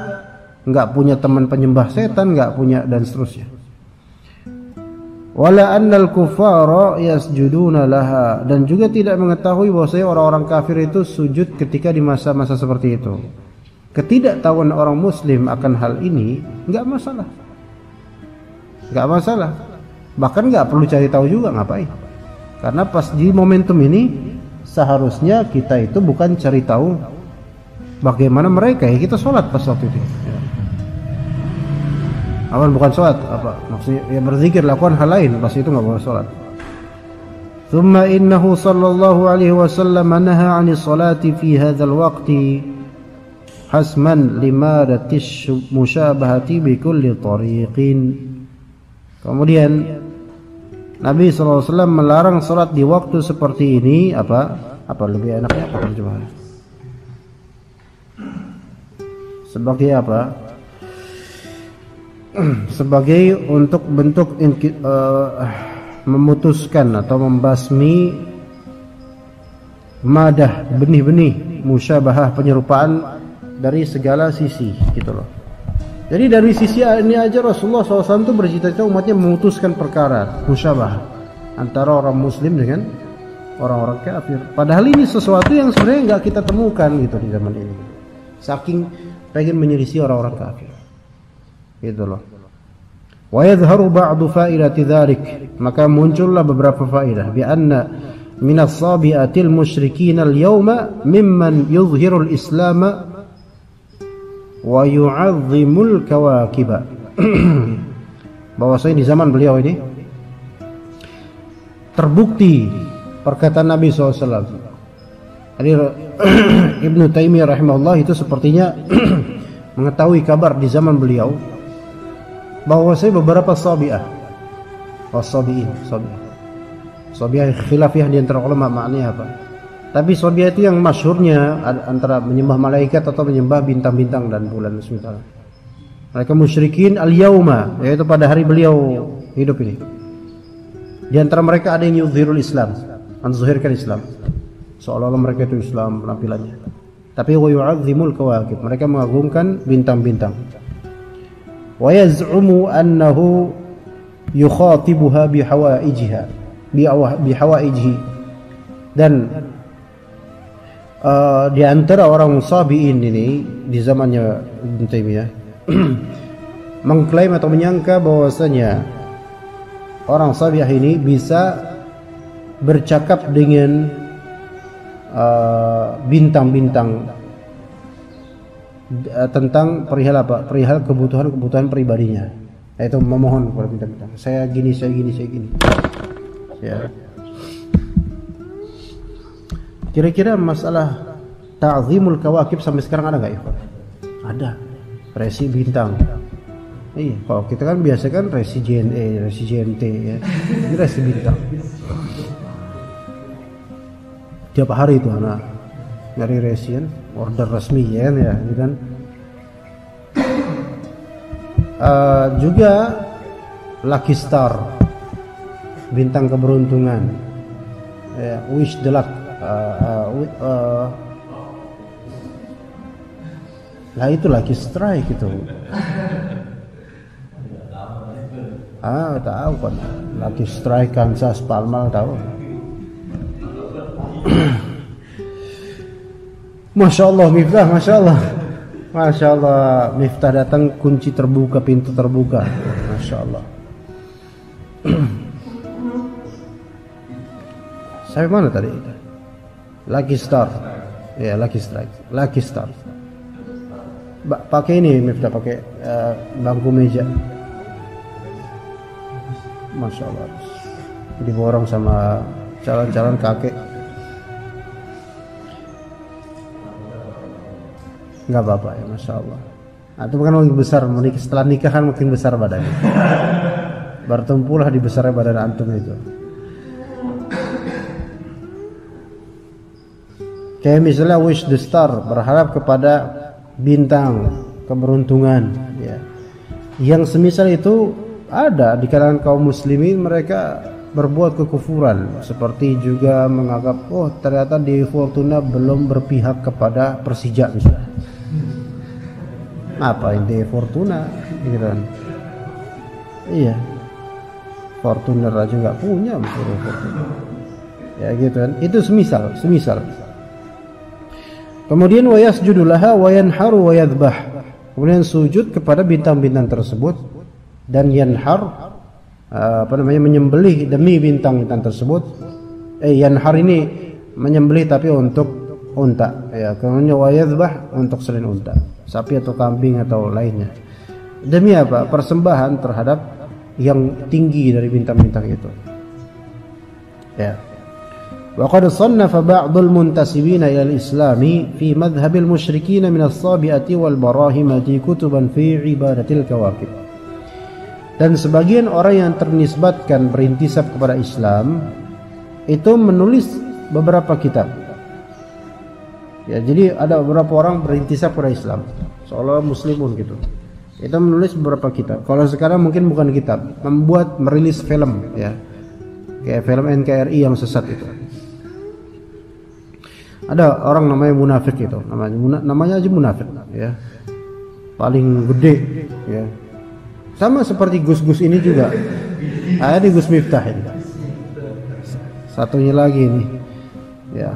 enggak punya teman penyembah setan, enggak punya dan seterusnya. Wala annal kuffara yasjuduna laha, dan juga tidak mengetahui bahwasanya orang-orang kafir itu sujud ketika di masa-masa seperti itu. Ketidaktahuan orang muslim akan hal ini enggak masalah. Enggak masalah. Bahkan enggak perlu cari tahu juga, ngapain? Karena pas di momentum ini seharusnya kita itu bukan cari tahu bagaimana mereka, ya kita sholat pas waktu itu. Ya. Awan bukan sholat, apa maksudnya? Ya berzikir, lakukan hal lain, pas itu nggak boleh sholat. Thumma innahu sallallahu alaihi wasallam naha 'ani sholati fi hadzal waqti hasman limadatish musyabahati bi kulli tariqin. Kemudian Nabi SAW melarang sholat di waktu seperti ini. Apa lebih enaknya apa terjemahannya? Sebagai apa? Sebagai untuk bentuk memutuskan atau membasmi madah, benih-benih musyabahah, penyerupaan dari segala sisi gitu loh. Jadi dari sisi ini aja Rasulullah SAW itu bercita-cita umatnya memutuskan perkara musyabah antara orang muslim dengan orang-orang kafir. Padahal ini sesuatu yang sebenarnya nggak kita temukan gitu di zaman ini. Saking pengen menyelisih orang-orang kafir. Gitu loh. Wa yadhharu ba'du fa'idati dzalik, maka muncullah beberapa faedah bi anna min as-sabi'atil musyrikin al-yawma mimman yuzhirul islam wa yu'azzimul kawakiba. Bahwasanya di zaman beliau ini terbukti perkataan Nabi SAW. Jadi Ibnu Taimiyah rahimahullah itu sepertinya mengetahui kabar di zaman beliau bahwasanya beberapa sabi'ah, sabi'ah khilafiyah di antara ulama maknanya apa. Tapi sabi'ah itu yang masyhurnya antara menyembah malaikat atau menyembah bintang-bintang dan bulan semisal. Mereka musyrikin al-yauma, yaitu pada hari beliau hidup ini. Di antara mereka ada yang yuzhirul Islam, menzuhirkan Islam, seolah-olah mereka itu Islam penampilannya. Tapi wa yu'azzimul kawakib, mereka mengagungkan bintang-bintang. Wa yaz'umu annahu yukhatibuha bihawaijiha, bihawaijihi. Dan di antara orang sabi'in ini di zamannya Ibnu Taimiyah mengklaim atau menyangka bahwasanya orang Sabiah ini bisa bercakap dengan bintang-bintang tentang perihal apa? Perihal kebutuhan pribadinya. Yaitu memohon kepada bintang-bintang. Saya gini. Ya. Kira-kira masalah ta'zimul kawakib sampai sekarang ada enggak ya? Ada. Resi bintang. Iya, kalau kita kan biasa kan resi JNE, resi JNT ya. Ini resi bintang. Tiap hari itu anak nyari resi kan, order resmi ya kan. Juga Lucky Star, bintang keberuntungan, ya, Wish the Luck, lah itu Lucky Strike itu. Tahu kan, Lucky Strike, Kansas, Palmal tahu. Masya Allah Miftah, Masya Allah Miftah datang, kunci terbuka, pintu terbuka. Masya Allah. Sampai mana tadi? Lucky Star, ya Lucky Strike, Lucky Star. Pakai ini Miftah, pakai bangku meja. Masya Allah. Diborong sama calon-calon kakek. Enggak apa-apa ya, Masya Allah. Nah, itu kan makin besar, setelah nikah kan makin besar badannya. Bertumpulah di besarnya badan antum itu. Kayak misalnya wish the star, berharap kepada bintang keberuntungan ya. Yang semisal itu ada di kalangan kaum muslimin, mereka berbuat kekufuran, seperti juga menganggap ternyata di Fortuna belum berpihak kepada Persija misalnya. Apa ini Fortuna gitu kan. Iya, Fortuner aja nggak punya Fortuna. Ya gitu kan. Itu semisal. Kemudian wa yasjudu laha wa yanharu wa yadhbah. Kemudian sujud kepada bintang-bintang tersebut dan yanhar, menyembelih demi bintang-bintang tersebut. Yanhar ini menyembelih tapi untuk unta ya. Kemudian wa yadhbah untuk selain unta, sapi atau kambing atau lainnya. Demi apa? Persembahan terhadap yang tinggi dari bintang-bintang itu. Ya. Wa qad sannafa ba'dul muntasibina ila al-islami fi madhhabil musyrikin min as-sabi'ati wal barahimati kutuban fi ibadatil kawakib. Dan sebagian orang yang ternisbatkan berintisab kepada Islam itu menulis beberapa kitab. Ya, jadi ada beberapa orang berintisab kepada Islam, seolah muslimun gitu. Itu menulis beberapa kitab. Kalau sekarang mungkin bukan kitab, merilis film ya. Kayak film NKRI yang sesat itu. Ada orang namanya munafik itu, namanya aja munafik ya. Paling gede ya. Sama seperti Gus-Gus ini juga. Ada di Gus Miftah ini. Satunya lagi ini. Ya.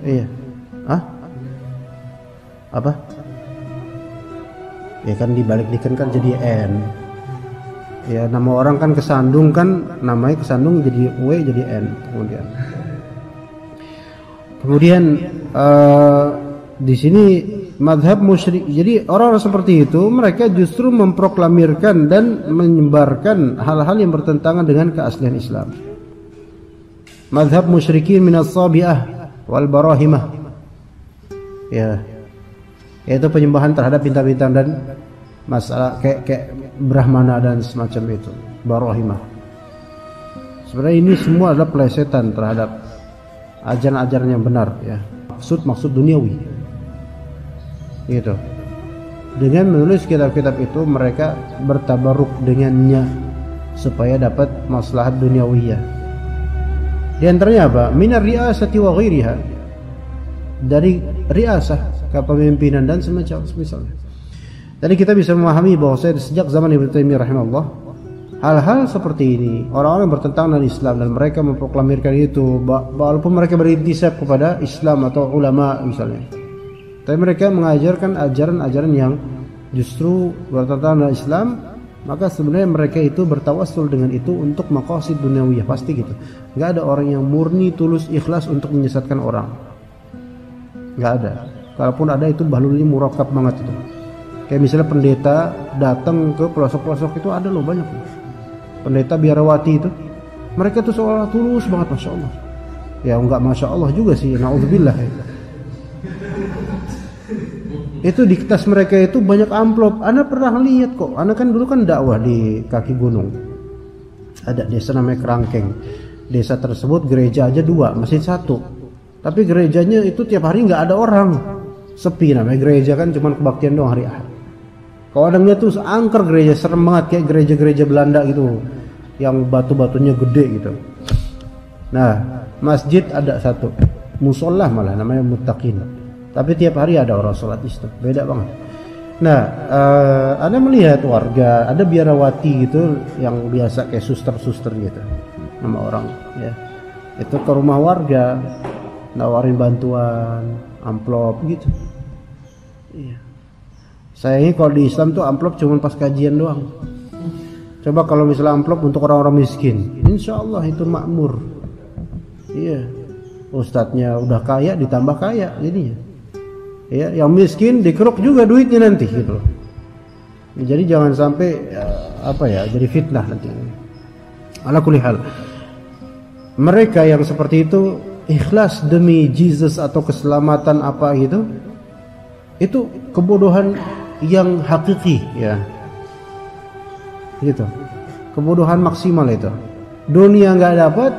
Iya. Apa? Ya kan dibalik dikit kan jadi N. Ya nama orang kan kesandung kan, namanya kesandung jadi W jadi N kemudian di sini mazhab musyrik. Jadi orang-orang seperti itu mereka justru memproklamirkan dan menyebarkan hal-hal yang bertentangan dengan keaslian Islam. Mazhab musyrikin minas sabi'ah wal barahimah. Ya. Yaitu penyembahan terhadap bintang-bintang dan masalah kayak Brahmana dan semacam itu, barahimah. Sebenarnya ini semua adalah pelesetan terhadap ajaran-ajaran yang benar ya. Maksud duniawi. Gitu. Dengan menulis kitab-kitab itu mereka bertabaruk dengannya supaya dapat maslahat duniawiyah. Di antaranya apa? Minar riasati wa ghairiha. Dari riasah, kepemimpinan dan semisalnya. Jadi kita bisa memahami bahwa sejak zaman Ibnu Taimiyah rahimahullah, hal-hal seperti ini, orang-orang yang bertentangan dengan Islam dan mereka memproklamirkan itu, walaupun mereka berintisab kepada Islam atau ulama misalnya, Tapi mereka mengajarkan ajaran-ajaran yang justru bertentangan dengan Islam, maka sebenarnya mereka itu bertawassul dengan itu untuk maqasid duniawiyah, pasti gitu. Enggak ada orang yang murni tulus ikhlas untuk menyesatkan orang. Enggak ada. Kalaupun ada itu bahlulnya murakab banget itu. Kayak misalnya pendeta datang ke pelosok-pelosok itu ada loh banyak. Pendeta biarawati itu, mereka tuh seolah tulus banget, masya Allah. Ya enggak masya Allah juga sih, naudzubillah. Itu di tas mereka itu banyak amplop. Ana pernah lihat kok. Ana kan dulu kan dakwah di kaki gunung. Ada desa namanya Kerangkeng. Desa tersebut gereja aja 2, masjid 1. Tapi gerejanya itu tiap hari nggak ada orang. Sepi namanya gereja kan, cuman kebaktian doang hari Ahad. Kadangnya tuh angker gereja, serem banget kayak gereja-gereja Belanda gitu. Yang batu-batunya gede gitu. Nah, masjid ada 1. Musola malah namanya Muttaqin. Tapi tiap hari ada orang sholat itu, beda banget. Nah, Anda melihat warga, ada biarawati gitu yang biasa kayak suster-suster gitu, nama orang, ya. Itu ke rumah warga, nawarin bantuan, amplop gitu. Iya. Sayangnya kalau di Islam tuh amplop cuma pas kajian doang. Coba kalau misalnya amplop untuk orang-orang miskin, insya Allah itu makmur. Iya, ustadznya udah kaya ditambah kaya jadinya. Ya, yang miskin dikeruk juga duitnya nanti gitu loh. Jadi jangan sampai jadi fitnah nanti. Ala kulli hal. Mereka yang seperti itu ikhlas demi Jesus atau keselamatan apa gitu, itu kebodohan yang hakiki ya. Gitu. Kebodohan maksimal itu. Dunia nggak dapat,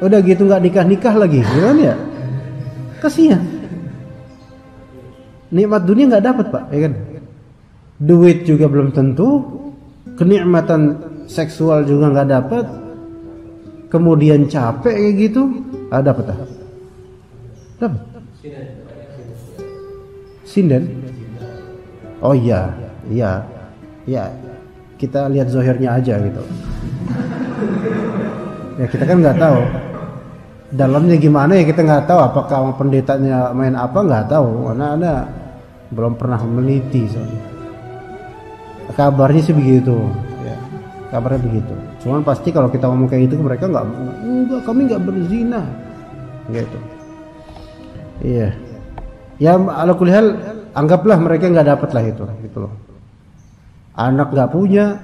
udah gitu nggak nikah lagi, gimana ya? Kasihan. Nikmat dunia nggak dapat pak, ya kan? Duit juga belum tentu, kenikmatan seksual juga nggak dapat, kemudian capek kayak gitu, dapat tak? Dapat. Sinden? Oh iya. Kita lihat zohirnya aja gitu. Ya kita kan nggak tahu. Dalamnya gimana ya kita nggak tahu. Apakah pendetanya main apa nggak tahu. Karena belum pernah meneliti soalnya. Kabarnya sih begitu ya. Kabarnya begitu. Cuman pasti kalau kita ngomong kayak gitu mereka enggak, kami enggak berzina gitu. Iya. Ya ala kulli hal anggaplah mereka enggak dapat lah itu gitu loh. Anak enggak punya,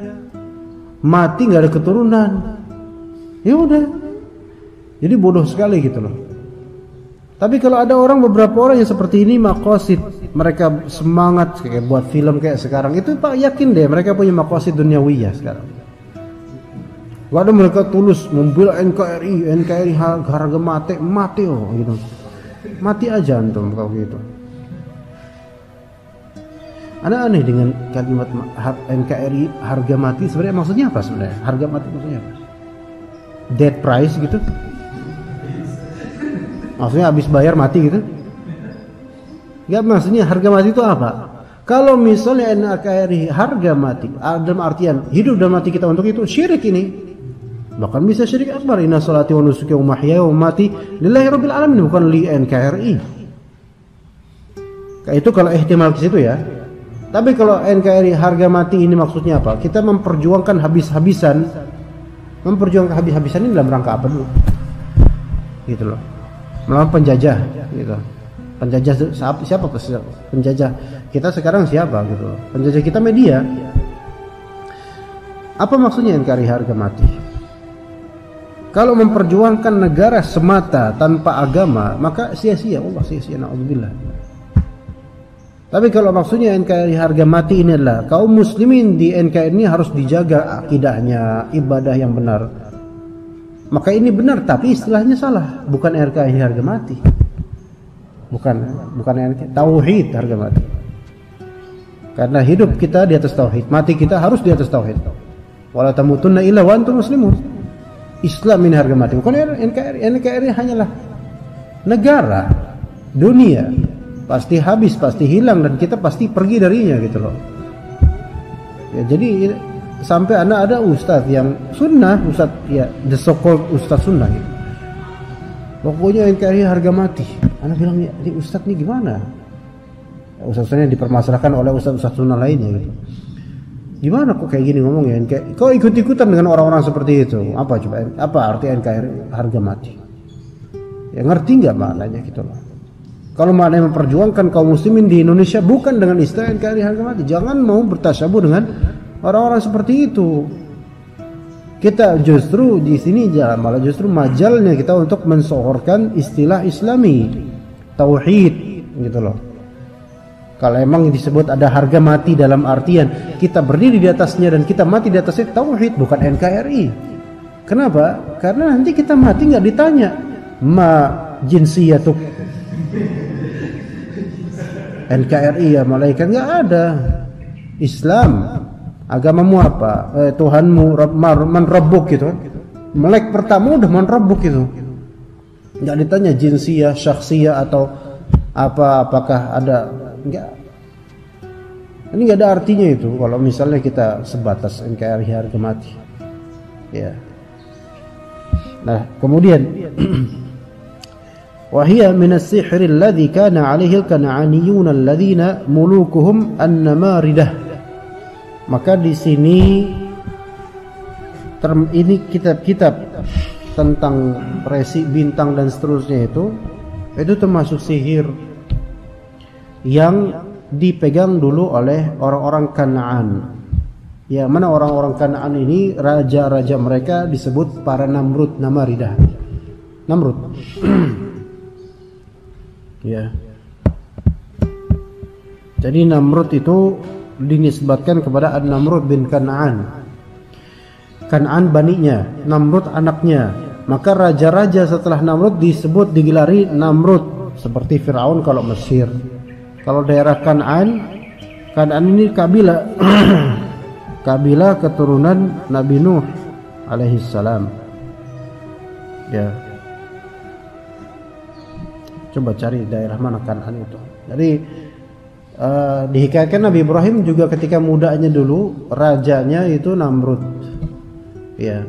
mati enggak ada keturunan. Ya udah. Jadi bodoh sekali gitu loh. Tapi kalau ada beberapa orang yang seperti ini maqasid, mereka semangat kayak buat film kayak sekarang itu Pak, yakin deh mereka punya maqasid duniawiyah sekarang. Waduh mereka tulus membela NKRI harga mati gitu. Mati aja antum kalau gitu. Aneh dengan kalimat NKRI harga mati sebenarnya maksudnya apa sebenarnya? Harga mati maksudnya apa? Dead price gitu? Maksudnya habis bayar mati gitu? Enggak, maksudnya harga mati itu apa? Kalau misalnya NKRI harga mati, dalam artian hidup dan mati kita untuk itu, syirik ini. Bahkan bisa syirik akbar. Inna sholati wa nusuki wa mahyaya wa mamati lillahi rabbil alamin, bukan li NKRI. Itu kalau ihtimal ke situ ya. Tapi kalau NKRI harga mati ini maksudnya apa? Kita memperjuangkan habis-habisan. Memperjuangkan habis-habisan ini dalam rangka apa dulu? Gitu loh. Melawan penjajah gitu. Penjajah siapa penjajah? Kita sekarang siapa gitu. Penjajah kita media. Apa maksudnya NKRI harga mati? Kalau memperjuangkan negara semata tanpa agama, maka sia-sia. Allah sia-sia, naudzubillah. Tapi kalau maksudnya NKRI harga mati ini adalah kaum muslimin di NKRI ini harus dijaga akidahnya, ibadah yang benar. Maka ini benar, tapi istilahnya salah. Bukan NKRI harga mati. Bukan NKRI, tauhid harga mati. Karena hidup kita di atas tauhid, mati kita harus di atas tauhid. Wala tamutunna illa wa antum muslimun. Islam ini harga mati. Bukan NKRI. NKRI hanyalah negara, dunia. Pasti habis, pasti hilang, dan kita pasti pergi darinya gitu loh. Ya, jadi sampai ada ustadz yang sunnah, ustadz ya the so called ustadz sunnah gitu. Pokoknya NKRI harga mati. Anak bilang, ini ustadz nih gimana? Ustaz-ustaz yang dipermasalahkan oleh ustaz-ustaz sunnah lainnya gitu. Gimana kok kayak gini ngomongnya? Kayak kok ikut-ikutan dengan orang-orang seperti itu? Apa coba? Apa arti NKRI harga mati? Ya ngerti nggak maknanya gitu loh. Kalau maknanya memperjuangkan kaum muslimin di Indonesia bukan dengan istilah NKRI harga mati. Jangan mau bertasyabuh dengan orang-orang seperti itu. Kita justru di sini malah justru majalnya kita untuk mensohorkan istilah Islami, tauhid gitu loh. Kalau emang disebut ada harga mati dalam artian kita berdiri di atasnya dan kita mati di atasnya, tauhid bukan NKRI. Kenapa? Karena nanti kita mati nggak ditanya ma jinsiyatuk NKRI ya malaikat, nggak ada. Islam agamamu apa? Tuhanmu man rabbuk gitu. Melek pertama udah man rabbuk gitu. Nggak ditanya jinsiyah, syakhsiyah atau apakah ada. Enggak. Ini enggak ada artinya itu kalau misalnya kita sebatas NKRI harga mati. Ya. Nah, kemudian wahia min as-sihr alladhi kana 'alaihi al-kan'aniyun alladhina mulukuhum an-namaridah. Maka di sini ini kitab-kitab tentang resi bintang dan seterusnya itu termasuk sihir yang dipegang dulu oleh orang-orang Kanaan. Ya, mana orang-orang Kanaan ini raja-raja mereka disebut para Namrud, Namaridah. Namrud. Ya. Jadi Namrud itu dinisbatkan kepada An-Namrud bin Kanaan. Kanaan baninya, Namrud anaknya. Maka raja-raja setelah Namrud disebut digelari Namrud, seperti Firaun kalau Mesir. Kalau daerah Kanaan ini kabilah kabilah keturunan Nabi Nuh alaihi salam. Ya. Coba cari daerah mana Kanaan itu. Jadi dihikayatkan Nabi Ibrahim juga ketika mudanya dulu rajanya itu Namrud. Ya,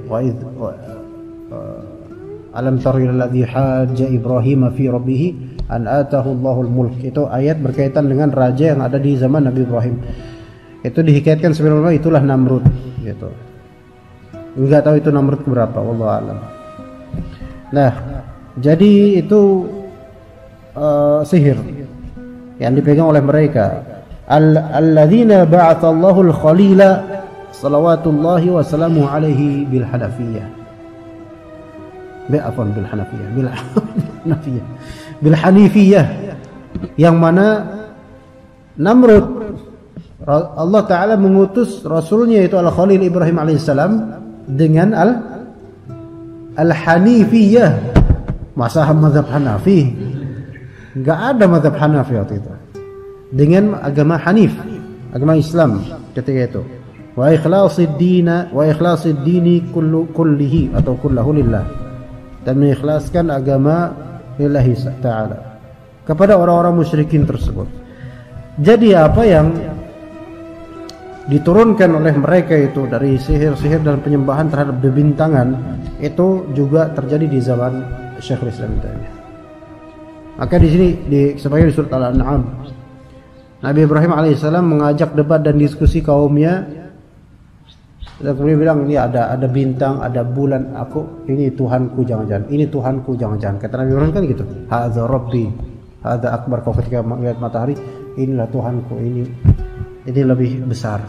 alam tara ilal ladzi hajja Ibrahim fi rabbih an atahu Allahul mulk. Itu ayat berkaitan dengan raja yang ada di zaman Nabi Ibrahim. Itu dihikayatkan sebenarnya itulah Namrud gitu. Enggak tahu itu Namrud berapa, wallahu alam. Nah, jadi itu sihir yang dipegang oleh mereka. Alladzina ba'atha Allahul khalila salawatullahi wa salamu alaihi bil hanafiyah. Bil hanifiyah, yang mana Namrud Allah Ta'ala mengutus Rasulnya itu Al-Khalil Ibrahim alaihissalam dengan Al-Hanifiyah. Masa mazhab Hanafi? Enggak ada mazhab Hanafi waktu itu. Dengan agama Hanif, agama Islam ketika itu. Wa ikhlasid dini kullihi atau kullahu lillah. Dan mengikhlaskan agama lillahi ta'ala kepada orang-orang musyrikin tersebut. Jadi apa yang diturunkan oleh mereka itu dari sihir-sihir dan penyembahan terhadap bebintangan itu juga terjadi di zaman Syekhul Islam Taimiyah. Maka di sini sebagai di surat Al-An'am, Nabi Ibrahim alaihissalam mengajak debat dan diskusi kaumnya. Dan kemudian bilang, ini ada bintang, ada bulan, ini Tuhanku jangan-jangan, ini Tuhanku jangan-jangan. Kata Nabi Ibrahim kan gitu, hadza rabbi, hadza akbar. Kau ketika melihat matahari, inilah Tuhanku, ini lebih besar.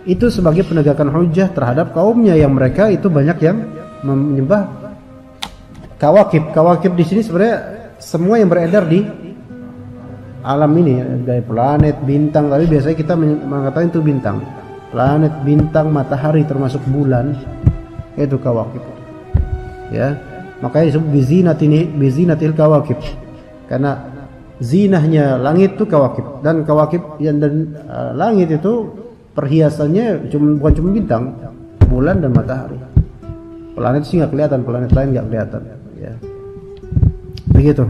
Itu sebagai penegakan hujjah terhadap kaumnya yang mereka itu banyak yang menyembah kawakib. Kawakib di sini sebenarnya semua yang beredar di alam ini, dari planet, bintang. Tapi biasanya kita mengatakan itu bintang. Planet, bintang, matahari termasuk bulan, itu kawakib. Ya, makanya disebut bizinatil kawakib. Karena zinahnya langit itu kawakib, dan kawakib dan langit itu perhiasannya bukan cuma bintang, bulan dan matahari. Planet sih nggak kelihatan, planet lain nggak kelihatan. Ya, begitu.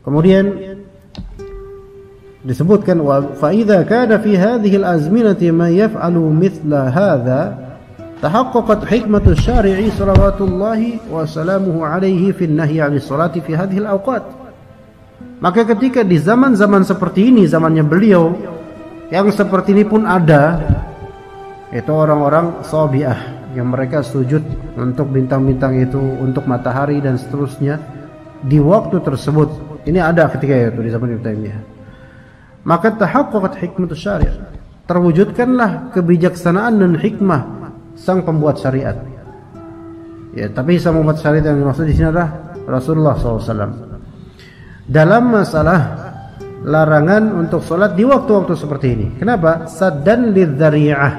Kemudian disebutkan wa fa idza kana fi hadhihi al-azminati ma yaf'alu mithla hadha tahaqqaqat hikmatu syari'i salawatullahi wa salamuhu alaihi fi an-nahyi 'ani salati fi hadhihi al-awqat. Maka ketika di zaman-zaman seperti ini, zamannya beliau, yang seperti ini pun ada, itu orang-orang Sabi'ah yang mereka sujud untuk bintang-bintang itu, untuk matahari dan seterusnya di waktu tersebut. Ini ada ketika itu di zaman Ibnu Taimiyah. Maka tahaqqaqat hikmatus syari', terwujudkanlah kebijaksanaan dan hikmah sang pembuat syariat. Ya, tapi sang pembuat syariat yang dimaksud di sini adalah Rasulullah SAW. Dalam masalah larangan untuk sholat di waktu-waktu seperti ini. Kenapa? Saddan lidzari'ah,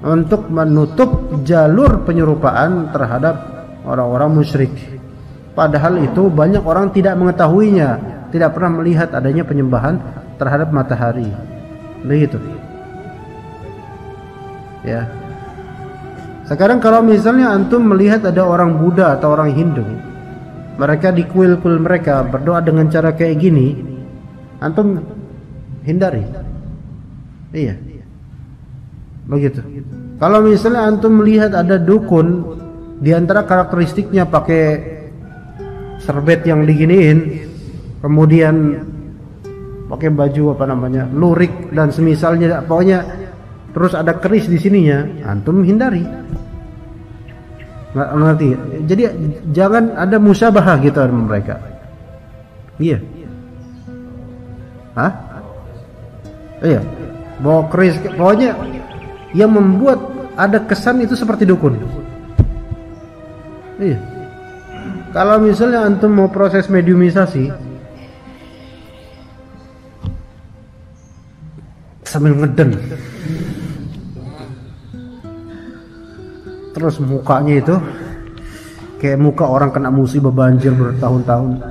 untuk menutup jalur penyerupaan terhadap orang-orang musyrik. Padahal itu banyak orang tidak mengetahuinya, tidak pernah melihat adanya penyembahan terhadap matahari. Begitu. Ya. Sekarang kalau misalnya antum melihat ada orang Buddha atau orang Hindu, mereka di kuil-kuil mereka berdoa dengan cara kayak gini, antum hindari. Iya. Begitu. Kalau misalnya antum melihat ada dukun, di antara karakteristiknya pakai serbet yang diginiin, kemudian pakai baju apa namanya, lurik dan semisalnya, pokoknya terus ada keris di sininya, antum hindari. Nggak ngerti. Jadi jangan ada musyabahah gitu dengan mereka. Iya. Hah? Iya. Bawa keris, pokoknya yang membuat ada kesan itu seperti dukun. Iya. Kalau misalnya antum mau proses mediumisasi sambil ngeden, terus mukanya itu kayak muka orang kena musibah banjir bertahun-tahun,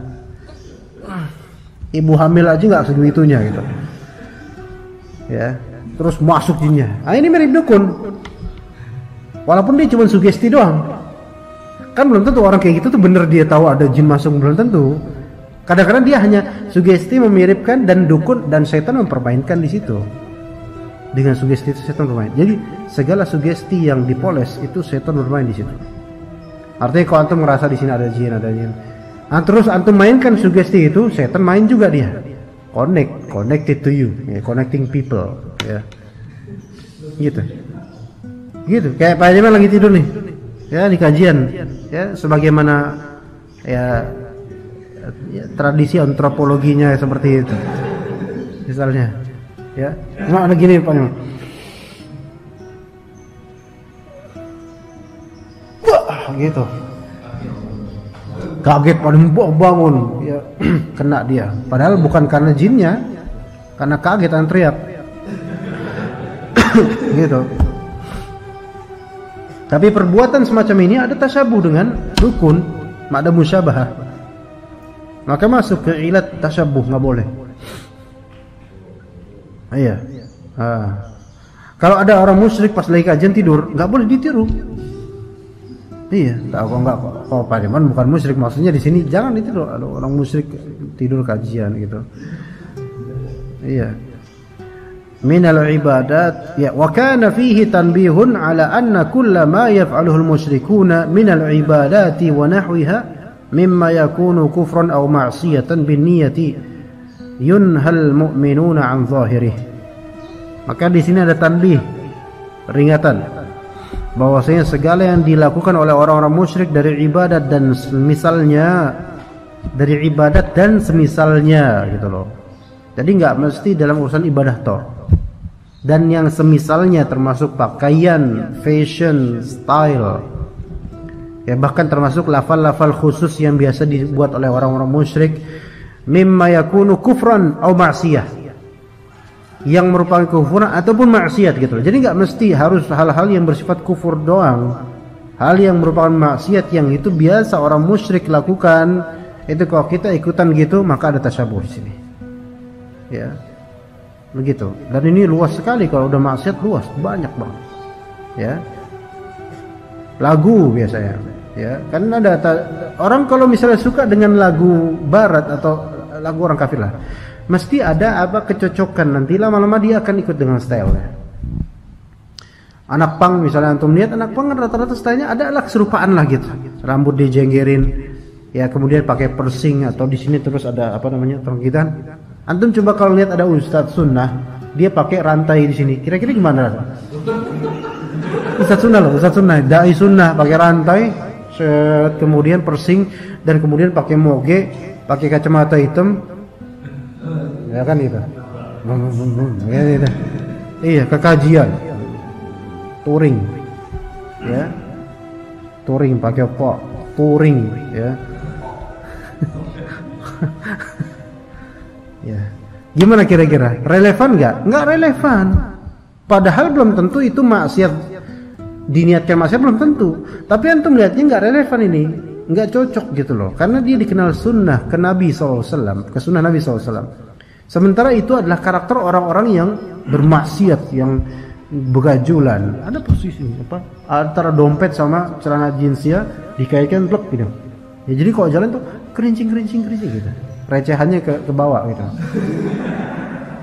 ibu hamil aja nggak segitunya gitu, ya. Terus masuk jinnya. Ah, ini mirip dukun, walaupun dia cuma sugesti doang. Kan belum tentu orang kayak gitu tuh bener dia tahu ada jin masuk, belum tentu. Kadang-kadang dia hanya sugesti memiripkan, dan dukun dan setan mempermainkan di situ. Dengan sugesti itu setan bermain. Jadi segala sugesti yang dipoles itu setan bermain di situ. Artinya kalau antum merasa di sini ada jin, terus antum mainkan sugesti itu, setan main juga dia. Connected to you, ya, connecting people, ya. Gitu. Kayak Pak Jamal lagi tidur nih, ya, di kajian, ya, sebagaimana ya tradisi antropologinya seperti itu, misalnya. Ya, cuma ada gini Pak. Wah, gitu. Kaget pada bangun, ya, kena dia. Padahal bukan karena jinnya, karena kaget dan teriak. Gitu. Tapi perbuatan semacam ini ada tasyabuh dengan dukun, ada musyabahah. Maka masuk ke ilat tasyabuh, nggak boleh. Iya. Kalau ada orang musyrik pas lagi kajian tidur, nggak boleh ditiru. Iya, tahu nggak? Kalau Pak Jaman bukan musyrik, maksudnya di sini jangan ditiru. Ada orang musyrik tidur kajian gitu. Iya. Minal ibadat, ya, wa kana fihi tanbihun ala anna kulla ma yaf'aluhu al-musyrikuna minal ibadati wa nahwiha mimma yakunu kufran aw ma'siyatan bin niyati yunhal mu'minuna an zahirih. Maka di sini ada tanbih, peringatan, bahwasanya segala yang dilakukan oleh orang-orang musyrik dari ibadat dan semisalnya, gitu loh. Jadi nggak mesti dalam urusan ibadah toh. Dan yang semisalnya termasuk pakaian, fashion, style, ya, bahkan termasuk lafal-lafal khusus yang biasa dibuat oleh orang-orang musyrik, mimma yakunu kufran atau ma'siyah, yang merupakan kufuran ataupun maksiat gitu. Jadi nggak mesti harus hal-hal yang bersifat kufur doang. Hal yang merupakan maksiat yang itu biasa orang musyrik lakukan, itu kalau kita ikutan gitu maka ada tasyabuh di sini. Ya. Begitu. Dan ini luas sekali, kalau udah maksiat luas, banyak banget. Ya. Lagu biasanya, ya. Kan ada orang kalau misalnya suka dengan lagu barat atau lagu orang kafir lah, mesti ada apa kecocokan, nanti lama-lama dia akan ikut dengan stylenya. Anak punk misalnya, antum lihat anak punk rata-rata stylenya ada lah keserupaan lah gitu, rambut dijenggerin, Ya, kemudian pakai persing atau di sini terus ada apa namanya tongkitan. Antum coba kalau lihat ada ustadz sunnah, dia pakai rantai di sini. Kira-kira gimana? Ustadz sunnah loh, ustadz sunnah, dai sunnah pakai rantai, kemudian persing dan kemudian pakai moge, pakai kacamata hitam. Ya kan itu. Ya, gitu. Iya, kekajian. Touring. Ya. Touring pakai apa? Touring, ya. Ya. Gimana kira-kira? Relevan nggak? Nggak relevan. Padahal belum tentu itu maksiat, diniatkan maksiat belum tentu. Tapi antum lihatnya nggak relevan ini, nggak cocok gitu loh. Karena dia dikenal sunnah ke Nabi SAW, ke sunnah Nabi SAW. Sementara itu adalah karakter orang-orang yang bermaksiat, yang begajulan. Ada posisi apa? Antara dompet sama celana jeansnya dikaitkan blok gitu. Ya jadi kalau jalan tuh kerincing gitu. Recehannya ke bawah gitu.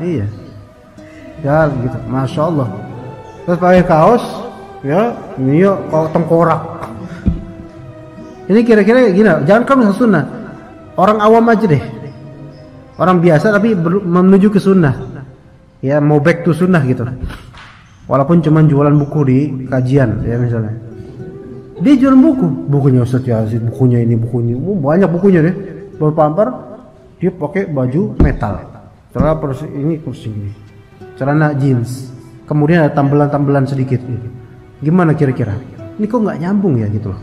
Iya. Ya gitu, masya Allah. Terus pakai kaos, ya, ini kok tengkorak. Ini kira-kira gini, jangan kamu sunnah. Orang awam aja deh. Orang biasa tapi menuju ke sunnah. Ya, mau back to sunnah gitu. Walaupun cuma jualan buku di kajian, ya misalnya. Dia jualan bukunya Ustaz Yazid, bukunya ini, banyak bukunya deh. Berpampar. Dia pakai baju metal, celana ini kursi ini, celana jeans, kemudian ada tambelan-tambelan sedikit. Gimana kira-kira? Ini kok nggak nyambung ya gitu loh,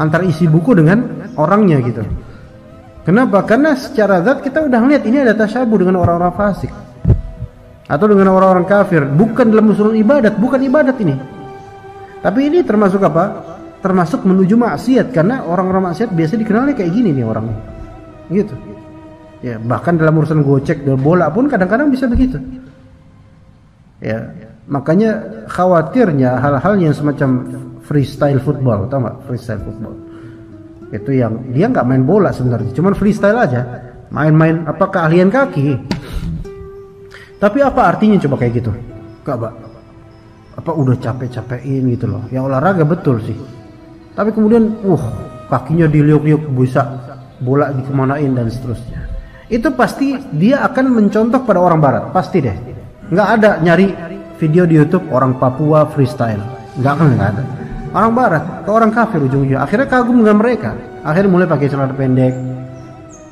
antara isi buku dengan orangnya gitu. Kenapa? Karena secara zat kita udah ngeliat ini ada tasyabuh dengan orang-orang fasik atau dengan orang-orang kafir. Bukan dalam unsur ibadat, bukan ibadat ini. Tapi ini termasuk apa? Termasuk menuju maksiat, karena orang-orang maksiat biasa dikenalnya kayak gini nih orangnya, gitu. Ya, bahkan dalam urusan gocek dan bola pun kadang-kadang bisa begitu. Ya, makanya khawatirnya hal-hal yang semacam freestyle football, tahu nggak? Freestyle football itu yang dia nggak main bola sebenarnya, cuman freestyle aja, main-main apa keahlian kaki. Tapi apa artinya coba kayak gitu? Gak, apa udah capek-capekin gitu loh. Ya olahraga betul sih. Tapi kemudian, kakinya diliuk-liuk bisa bola dikemanain dan seterusnya. Itu pasti dia akan mencontoh pada orang barat, pasti deh. Nggak ada nyari video di YouTube orang Papua freestyle, nggak ada. Orang barat atau orang kafir ujung-ujungnya akhirnya kagum dengan mereka, akhirnya mulai pakai celana pendek,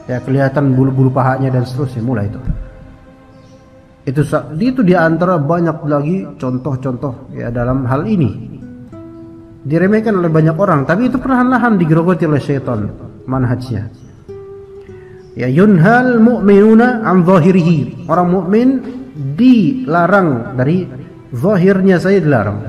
ya kelihatan bulu-bulu pahanya dan seterusnya, mulai itu di antara banyak lagi contoh-contoh ya dalam hal ini. Diremehkan oleh banyak orang, tapi itu perlahan-lahan digerogoti oleh syaitan manhajnya. Ya, yunhal mu'minuna an zahirihi. Orang mukmin dilarang dari zahirnya saja dilarang.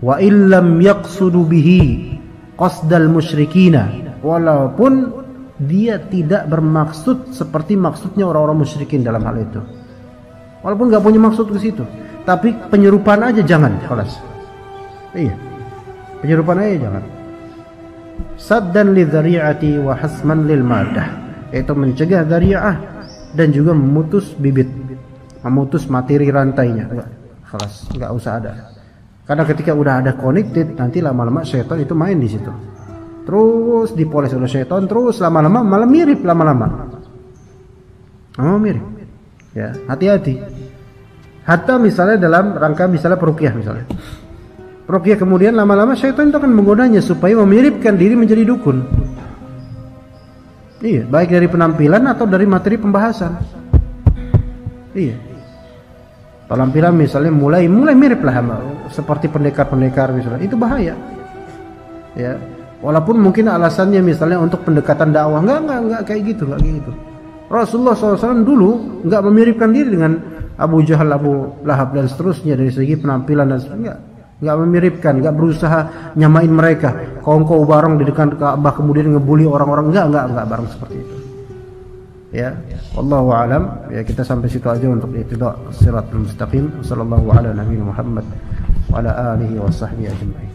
Wa illam yaqsudu bihi qasdal musyrikina. Walaupun dia tidak bermaksud seperti maksudnya orang-orang musyrikin dalam hal itu. Walaupun enggak punya maksud ke situ, tapi penyerupaan aja jangan, kelas. Iya. Penyerupaan aja jangan. Saddan lidzari'ati wa hasman lil madah. Yaitu mencegah dzari'ah dan juga memutus bibit, memutus materi rantainya. Enggak usah ada. Karena ketika udah ada connected, nanti lama-lama syaitan itu main di situ. Terus dipoles oleh syaitan, terus lama-lama malah mirip lama-lama. Mirip. Ya, hati-hati. Hatta misalnya dalam rangka misalnya peruqyah misalnya. Peruqyah kemudian lama-lama syaitan itu akan menggodanya supaya memiripkan diri menjadi dukun. Iya, baik dari penampilan atau dari materi pembahasan. Iya. Penampilan misalnya mulai mirip lah seperti pendekar-pendekar misalnya. Itu bahaya. Ya. Walaupun mungkin alasannya misalnya untuk pendekatan dakwah, enggak kayak gitu. Rasulullah SAW dulu enggak memiripkan diri dengan Abu Jahal, Abu Lahab dan seterusnya dari segi penampilan dan seterusnya. Enggak memiripkan, enggak berusaha nyamain mereka. Kongko bareng di dekat Ka'bah kemudian ngebully orang-orang, enggak bareng seperti itu. Ya, wallahu a'lam. Ya, kita sampai situ aja untuk ittida' as-siratal mustaqim. Sallallahu ala nabiyina Muhammad wa ala alihi wa sahbihi ajma'in.